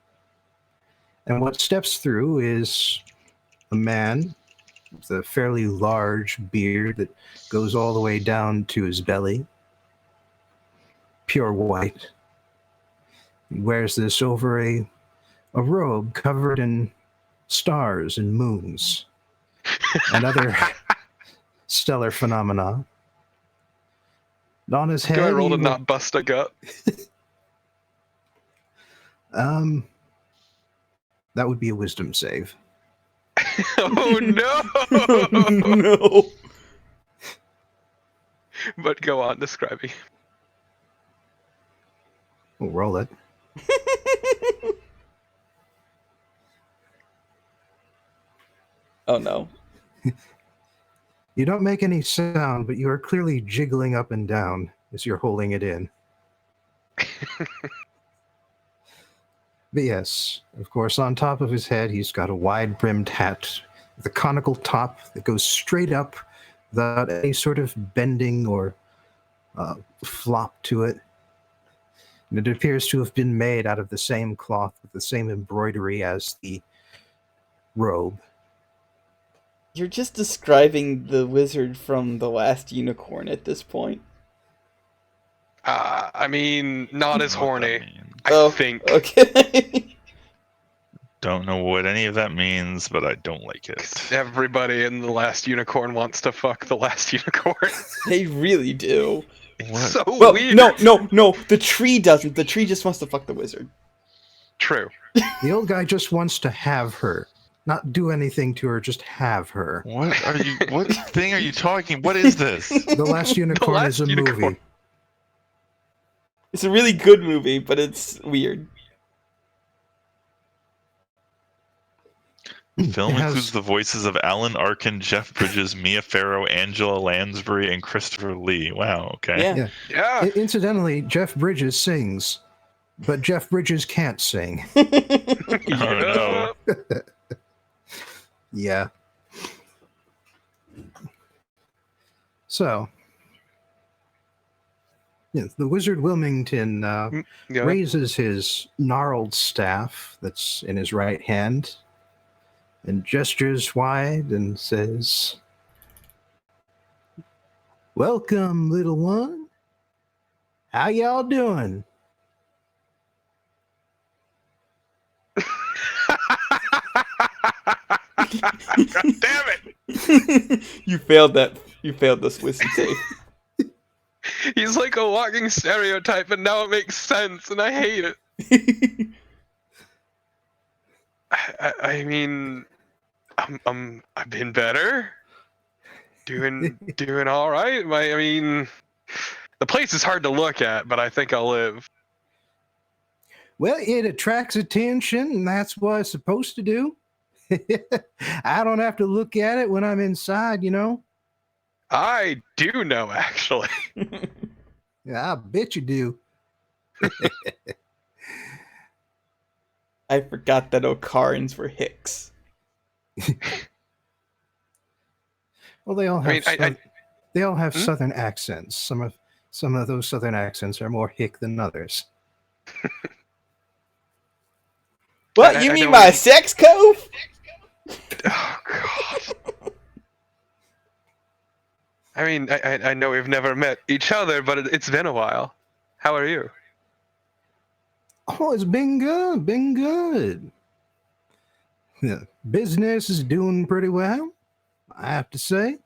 Speaker 1: And what steps through is a man with a fairly large beard that goes all the way down to his belly. Pure white. He wears this over a robe covered in stars and moons and other stellar phenomena. And on his head,
Speaker 2: Do I roll
Speaker 1: he
Speaker 2: to not bust a gut?
Speaker 1: That would be a wisdom save.
Speaker 2: Oh no!
Speaker 3: No.
Speaker 2: But go on describing.
Speaker 1: We'll roll it.
Speaker 3: Oh no.
Speaker 1: You don't make any sound, but you are clearly jiggling up and down as you're holding it in. But yes, of course, on top of his head, he's got a wide-brimmed hat with a conical top that goes straight up without any sort of bending or flop to it. And it appears to have been made out of the same cloth with the same embroidery as the robe.
Speaker 3: You're just describing the wizard from The Last Unicorn at this point.
Speaker 2: I mean, not as
Speaker 4: What that
Speaker 2: horny.
Speaker 4: means.
Speaker 2: I think.
Speaker 3: Okay.
Speaker 4: Don't know what any of that means, but I don't like it.
Speaker 2: Everybody in The Last Unicorn wants to fuck The Last Unicorn.
Speaker 3: They really do.
Speaker 2: It's so
Speaker 3: Well,
Speaker 2: weird.
Speaker 3: no. The tree doesn't. The tree just wants to fuck the wizard.
Speaker 2: True.
Speaker 1: The old guy just wants to have her. Not do anything to her, just have her.
Speaker 4: What are you? What thing are you talking? What is this?
Speaker 1: The Last Unicorn
Speaker 2: Last
Speaker 1: is a
Speaker 2: Unicorn.
Speaker 1: movie.
Speaker 3: It's a really good movie, but it's weird.
Speaker 4: The film
Speaker 1: It has-
Speaker 4: includes the voices of Alan Arkin, Jeff Bridges, Mia Farrow, Angela Lansbury, and Christopher Lee. Wow. Okay.
Speaker 3: Yeah.
Speaker 2: Yeah.
Speaker 1: Incidentally, Jeff Bridges sings, but Jeff Bridges can't sing.
Speaker 4: Oh, no.
Speaker 1: Yeah. So, yeah, the wizard Wilmington
Speaker 2: Yeah.
Speaker 1: raises his gnarled staff that's in his right hand and gestures wide and says, "Welcome, little one. How y'all doing?"
Speaker 2: God damn it!
Speaker 3: You failed that. You failed this wisdom save.
Speaker 2: He's like a walking stereotype, and now it makes sense, and I hate it. I mean, I've been better. Doing all right. I mean, the place is hard to look at, but I think I'll live.
Speaker 1: Well, it attracts attention, and that's what it's supposed to do. I don't have to look at it when I'm inside, you know?
Speaker 2: I do know, actually.
Speaker 1: Yeah, I bet you do.
Speaker 3: I forgot that Okarans were Hicks.
Speaker 1: Well, they all
Speaker 2: I
Speaker 1: have
Speaker 2: mean,
Speaker 1: they all have
Speaker 2: Hmm?
Speaker 1: southern accents. Some of those southern accents are more hick than others.
Speaker 3: What?
Speaker 2: I
Speaker 3: You mean
Speaker 2: don't
Speaker 3: my
Speaker 2: really-
Speaker 3: sex cove?
Speaker 2: Oh God. I mean, I know we've never met each other, but it's been a while. How are you?
Speaker 1: Oh, it's been good, been good. Yeah, business is doing pretty well, I have to say.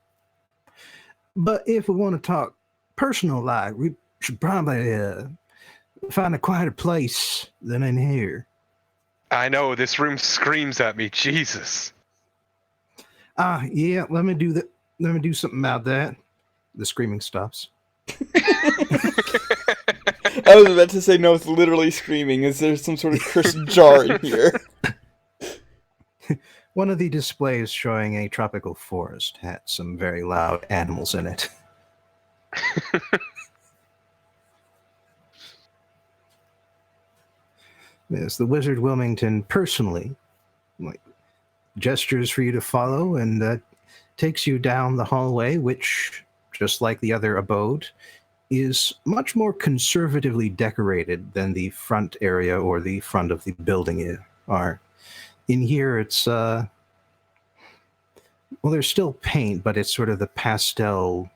Speaker 1: But if we want to talk personal like, we should probably find a quieter place than in here.
Speaker 2: I know this room screams at me. Jesus.
Speaker 1: Yeah, let me do that. Let me do something about that. The screaming stops.
Speaker 3: I was about to say no. It's literally screaming. Is there some sort of cursed jar in here?
Speaker 1: One of the displays showing a tropical forest had some very loud animals in it. Yes, the wizard Wilmington personally gestures for you to follow and takes you down the hallway, which, just like the other abode, is much more conservatively decorated than the front area or the front of the building are. In here, it's, well, Well, there's still paint, but it's sort of the pastel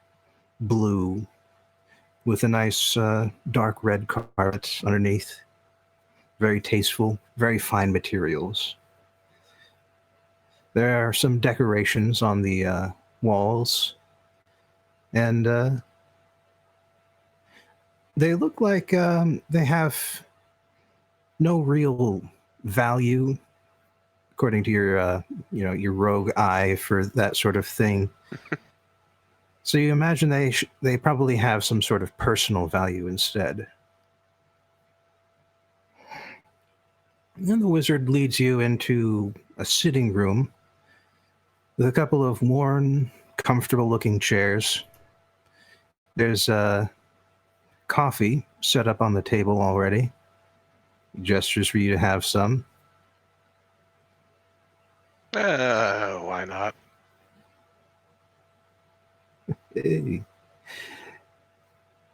Speaker 1: blue with a nice dark red carpet underneath. Very tasteful, very fine materials. There are some decorations on the walls, and they look like they have no real value, according to your, your rogue eye for that sort of thing. So you imagine they probably have some sort of personal value instead. And then the wizard leads you into a sitting room with a couple of worn, comfortable-looking chairs. There's coffee set up on the table already. He gestures for you to have some.
Speaker 2: Why not?
Speaker 1: Hey.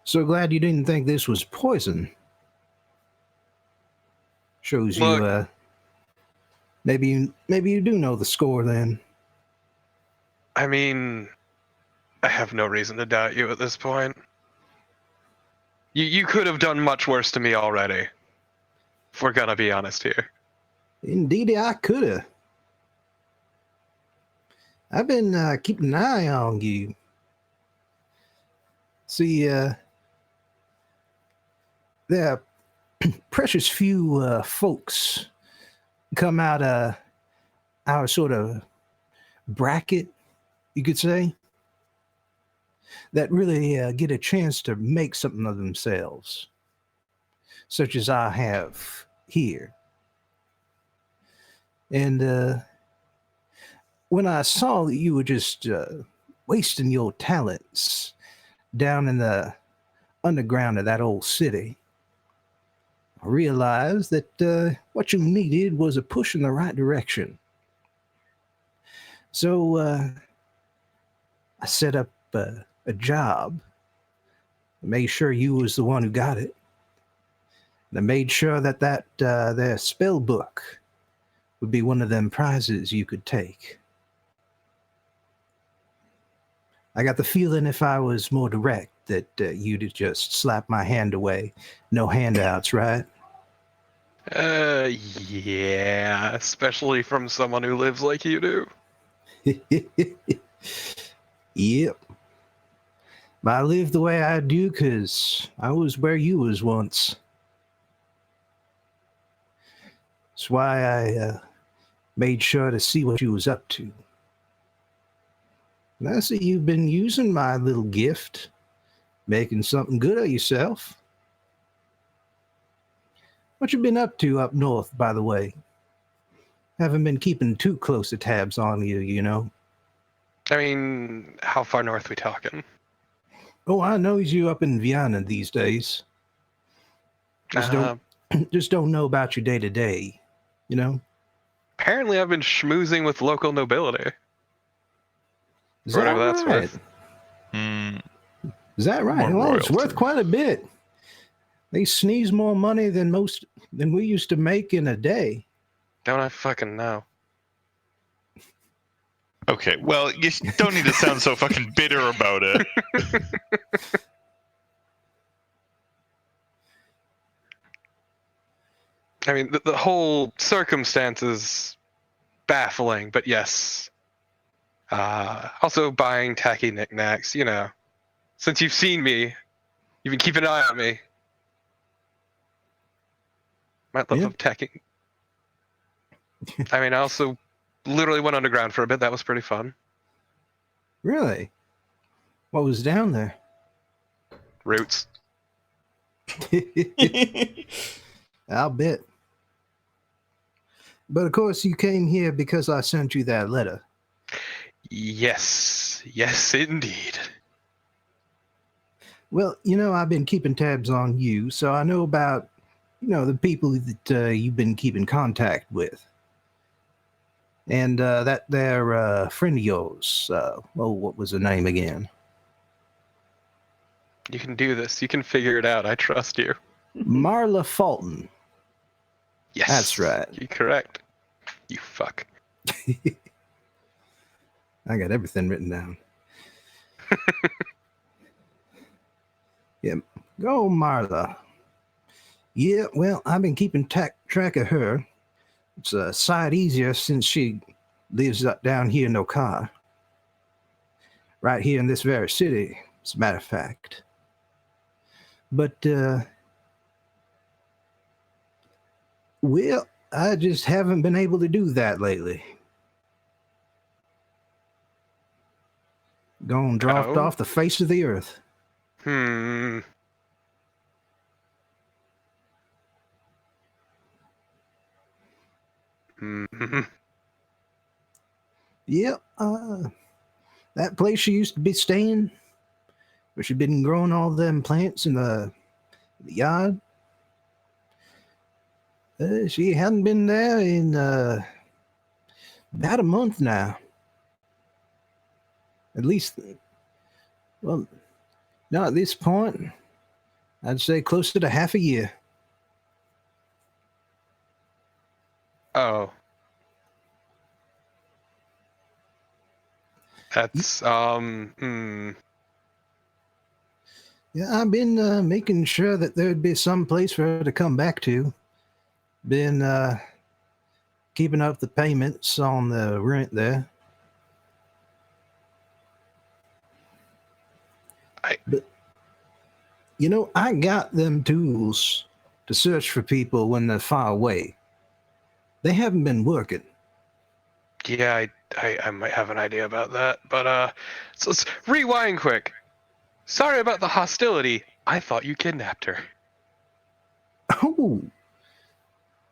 Speaker 1: So glad you didn't think this was poison. Shows
Speaker 2: Look.
Speaker 1: you, maybe you do know the score then.
Speaker 2: I mean, I have no reason to doubt you at this point. You could have done much worse to me already. If we're gonna be honest here.
Speaker 1: Indeed, I coulda. I've been keeping an eye on you. See, there are precious few folks come out of our sort of bracket, you could say, that really get a chance to make something of themselves, such as I have here. And when I saw that you were just wasting your talents down in the underground of that old city, I realized that what you needed was a push in the right direction. So I set up a job. I made sure you was the one who got it. And I made sure that their spell book would be one of them prizes you could take. I got the feeling if I was more direct that you'd just slap my hand away. No handouts, right?
Speaker 2: Yeah, especially from someone who lives like you do.
Speaker 1: Yep. I live the way I do because I was where you was once. That's why I made sure to see what you was up to. And I see you've been using my little gift, making something good of yourself. What you been up to up north, by the way? Haven't been keeping too close of tabs on you, you know.
Speaker 2: I mean, how far north we talking?
Speaker 1: Oh, I knows you up in Vienna these days. Just don't know about your day to day, you know.
Speaker 2: Apparently, I've been schmoozing with local nobility.
Speaker 1: Is
Speaker 2: For
Speaker 1: that
Speaker 2: whatever that's
Speaker 1: right?
Speaker 2: worth.
Speaker 1: Is that right?
Speaker 4: More
Speaker 1: Well, it's
Speaker 4: royalty.
Speaker 1: worth quite a bit. They sneeze more money than we used to make in a day.
Speaker 2: Don't I fucking know?
Speaker 4: Okay, well, you don't need to sound so fucking bitter about it.
Speaker 2: I mean, the whole circumstance is baffling, but yes. Also buying tacky knickknacks, you know. Since you've seen me, you've been keeping an eye on me. Might love
Speaker 1: Yeah.
Speaker 2: a tacky. I mean, I also literally went underground for a bit. That was pretty fun.
Speaker 1: Really? What was down there?
Speaker 2: Roots.
Speaker 1: I'll bet. But of course, you came here because I sent you that letter.
Speaker 2: Yes. Yes, indeed.
Speaker 1: Well, you know, I've been keeping tabs on you, so I know about, the people that you've been keeping contact with. And that there friend of yours, what was her name again?
Speaker 2: You can do this. You can figure it out. I trust you.
Speaker 1: Marla Fulton.
Speaker 2: Yes.
Speaker 1: That's right.
Speaker 2: You're correct. You fuck.
Speaker 1: I got everything written down. Yeah, go Marla. Yeah, well, I've been keeping track of her. It's a sight easier since she lives down here in Okaar. Right here in this very city, as a matter of fact. But, well, I just haven't been able to do that lately. Gone dropped off the face of the earth.
Speaker 2: Hmm. Hmm.
Speaker 1: Yep, that place she used to be staying, where she'd been growing all them plants in the yard. She hadn't been there in about a month now. At least, well, not at this point. I'd say closer to half a year.
Speaker 2: Oh. That's
Speaker 1: Yeah, I've been making sure that there'd be some place for her to come back to. Been keeping up the payments on the rent there. But, you know, I got them tools to search for people when they're far away. They haven't been working.
Speaker 2: Yeah, I might have an idea about that, but so let's rewind quick. Sorry about the hostility. I thought you kidnapped her.
Speaker 1: Oh,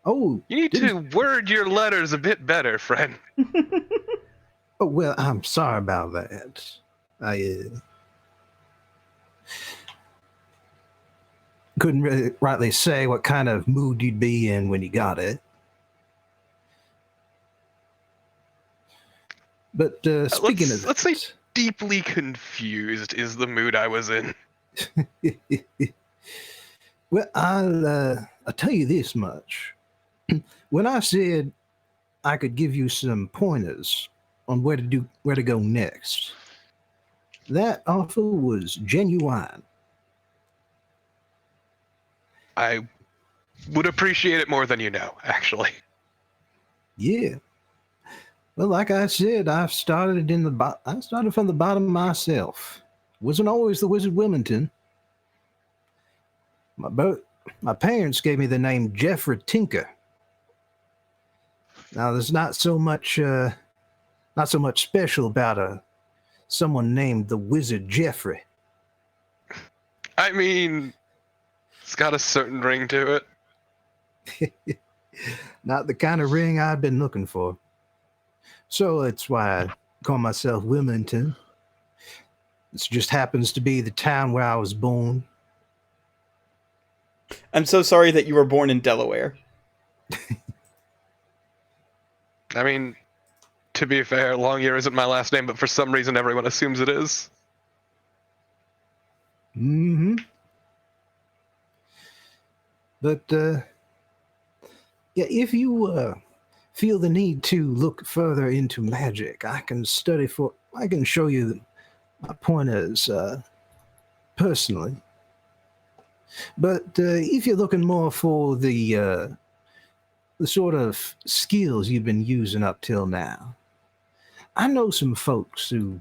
Speaker 2: You need to word your letters a bit better, friend.
Speaker 1: Oh, well, I'm sorry about that. I couldn't really rightly say what kind of mood you'd be in when you got it. But speaking of that,
Speaker 2: let's say deeply confused is the mood I was in.
Speaker 1: well, I'll tell you this much. When I said I could give you some pointers on where to go next, that offer was genuine.
Speaker 2: I would appreciate it more than you know, actually.
Speaker 1: Yeah. Well, like I said, I started from the bottom myself. Wasn't always the Wizard Wilmington. My parents gave me the name Jeffrey Tinker. Now, there's not so much special about someone named the Wizard Jeffrey.
Speaker 2: I mean, it's got a certain ring to it.
Speaker 1: Not the kind of ring I've been looking for. So that's why I call myself Wilmington. This just happens to be the town where I was born.
Speaker 3: I'm so sorry that you were born in Delaware.
Speaker 2: I mean, to be fair, Longyear isn't my last name, but for some reason everyone assumes it is.
Speaker 1: Mm-hmm. But, yeah, if you feel the need to look further into magic, I can show you my pointers personally. But if you're looking more for the sort of skills you've been using up till now, I know some folks who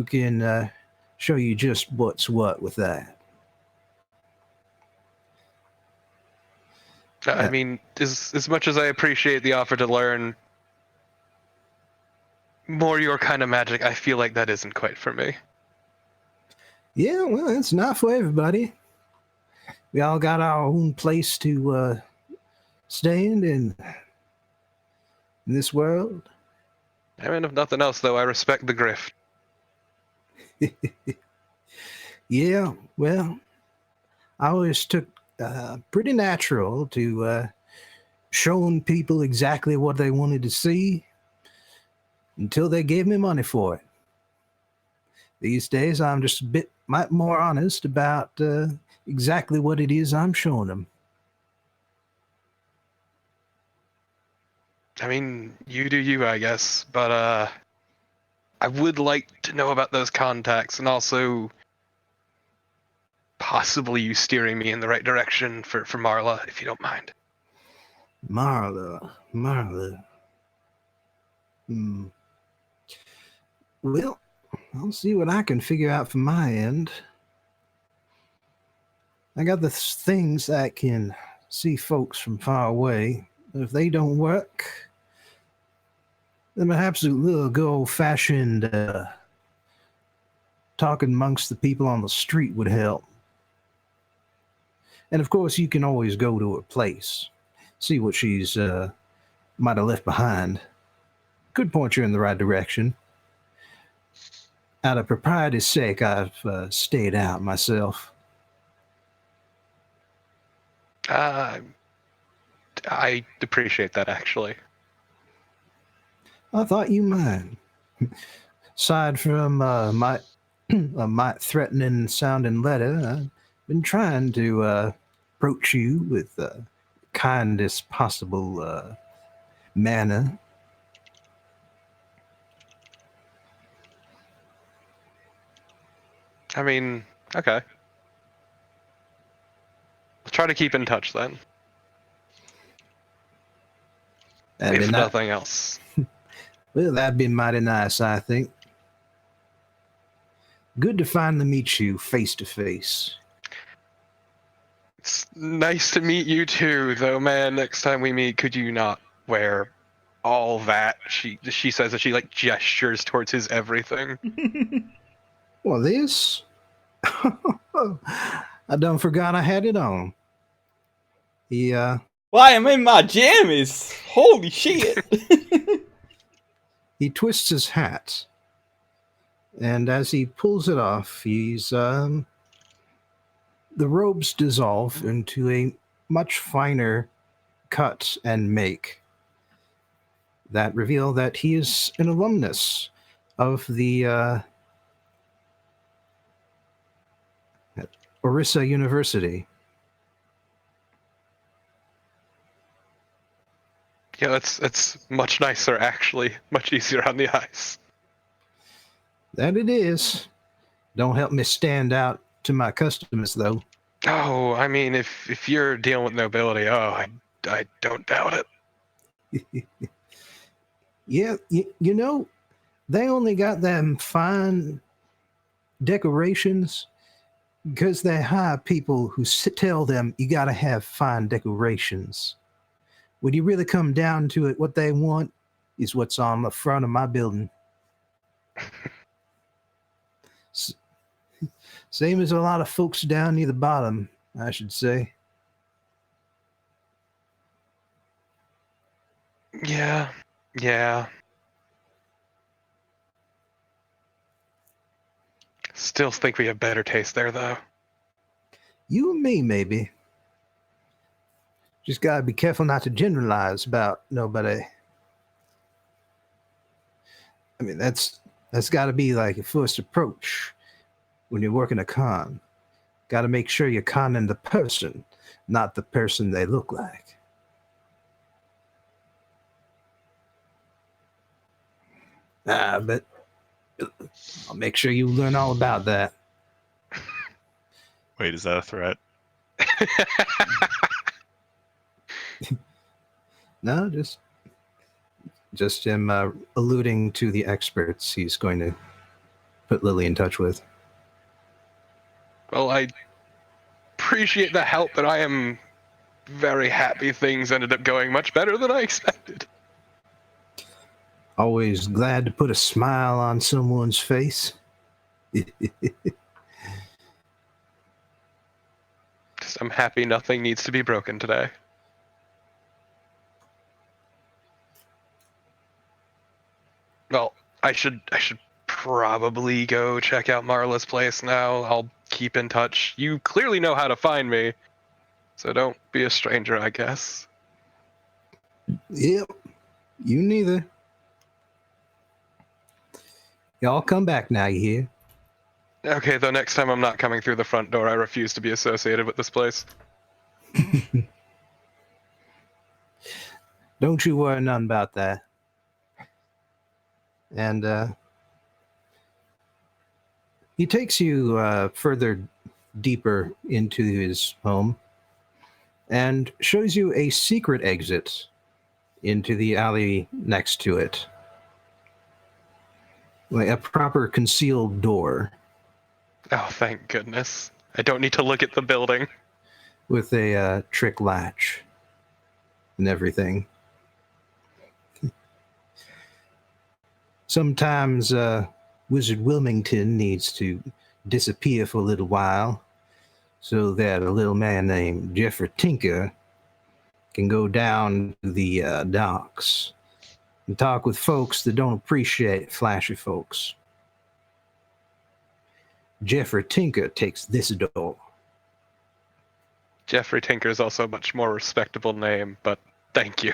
Speaker 1: can show you just what's what with that.
Speaker 2: I mean, as much as I appreciate the offer to learn more your kind of magic, I feel like that isn't quite for me.
Speaker 1: Yeah, well, it's not for everybody. We all got our own place to stand in this world.
Speaker 2: I mean, if nothing else, though, I respect the grift.
Speaker 1: Yeah, well, I always took pretty natural to showing people exactly what they wanted to see until they gave me money for it. These days, I'm just a bit more honest about exactly what it is I'm showing them.
Speaker 2: I mean, you do you, I guess. But I would like to know about those contacts, and also possibly you steering me in the right direction for Marla, if you don't mind.
Speaker 1: Marla. Hmm. Well, I'll see what I can figure out from my end. I got the things that can see folks from far away. If they don't work, then perhaps a little good old-fashioned talking amongst the people on the street would help. And of course, you can always go to her place, see what she's might have left behind. Could point you in the right direction. Out of propriety's sake, I've stayed out myself.
Speaker 2: I appreciate that, actually.
Speaker 1: I thought you might. Aside from my my threatening sounding letter, I've been trying to approach you with kindest possible manner.
Speaker 2: I mean, okay. I'll try to keep in touch then, if nothing else.
Speaker 1: Well, that'd be mighty nice, I think. Good to finally meet you face to face.
Speaker 2: It's nice to meet you too, though, man. Next time we meet, could you not wear all that? She says that she like gestures towards his everything.
Speaker 1: Well, this? I done forgot I had it on.
Speaker 3: Why, I'm in my jammies! Holy shit!
Speaker 1: He twists his hat, and as he pulls it off, the robes dissolve into a much finer cut and make that reveal that he is an alumnus of the Orissa University.
Speaker 2: Yeah, it's much nicer, actually. Much easier on the eyes.
Speaker 1: That it is. Don't help me stand out to my customers, though.
Speaker 2: Oh, I mean, if you're dealing with nobility, I don't doubt it.
Speaker 1: Yeah, you know, they only got them fine decorations because they hire people who tell them you gotta have fine decorations. When you really come down to it, what they want is what's on the front of my building. Same as a lot of folks down near the bottom, I should say.
Speaker 2: Yeah. Still think we have better taste there, though.
Speaker 1: You and me, maybe. Just gotta be careful not to generalize about nobody. I mean, that's gotta be like a first approach when you're working a con. Gotta make sure you're conning the person, not the person they look like. But I'll make sure you learn all about that.
Speaker 4: Wait, is that a threat?
Speaker 1: No, just him alluding to the experts he's going to put Lily in touch with.
Speaker 2: Well, I appreciate the help, but I am very happy things ended up going much better than I expected.
Speaker 1: Always glad to put a smile on someone's face.
Speaker 2: I'm happy nothing needs to be broken today. Well, I should probably go check out Marla's place now. I'll keep in touch. You clearly know how to find me, so don't be a stranger, I guess.
Speaker 1: Yep, you neither. Y'all come back now, you hear?
Speaker 2: Okay, though next time I'm not coming through the front door. I refuse to be associated with this place.
Speaker 1: Don't you worry none about that. And he takes you further deeper into his home and shows you a secret exit into the alley next to it. Like a proper concealed door
Speaker 2: Oh, thank goodness. I don't need to look at the building.
Speaker 1: with a trick latch and everything. Sometimes Wizard Wilmington needs to disappear for a little while so that a little man named Jeffrey Tinker can go down to the docks and talk with folks that don't appreciate flashy folks. Jeffrey Tinker takes this door.
Speaker 2: Jeffrey Tinker is also a much more respectable name, but thank you.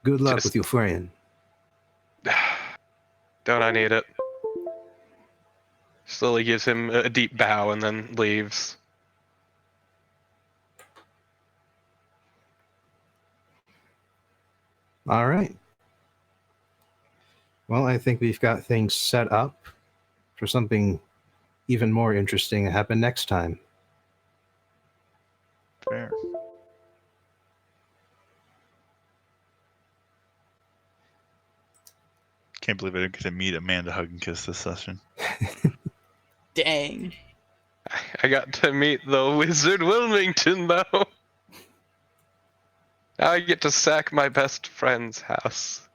Speaker 1: Good luck
Speaker 2: Just-
Speaker 1: with your friend.
Speaker 2: Don't I need it? Slowly gives him a deep bow and then leaves.
Speaker 1: All right. Well, I think we've got things set up for something even more interesting to happen next time.
Speaker 4: Fair. Can't believe I didn't get to meet Amanda Hug and Kiss this session.
Speaker 3: Dang.
Speaker 2: I got to meet the Wizard Wilmington, though. Now I get to sack my best friend's house.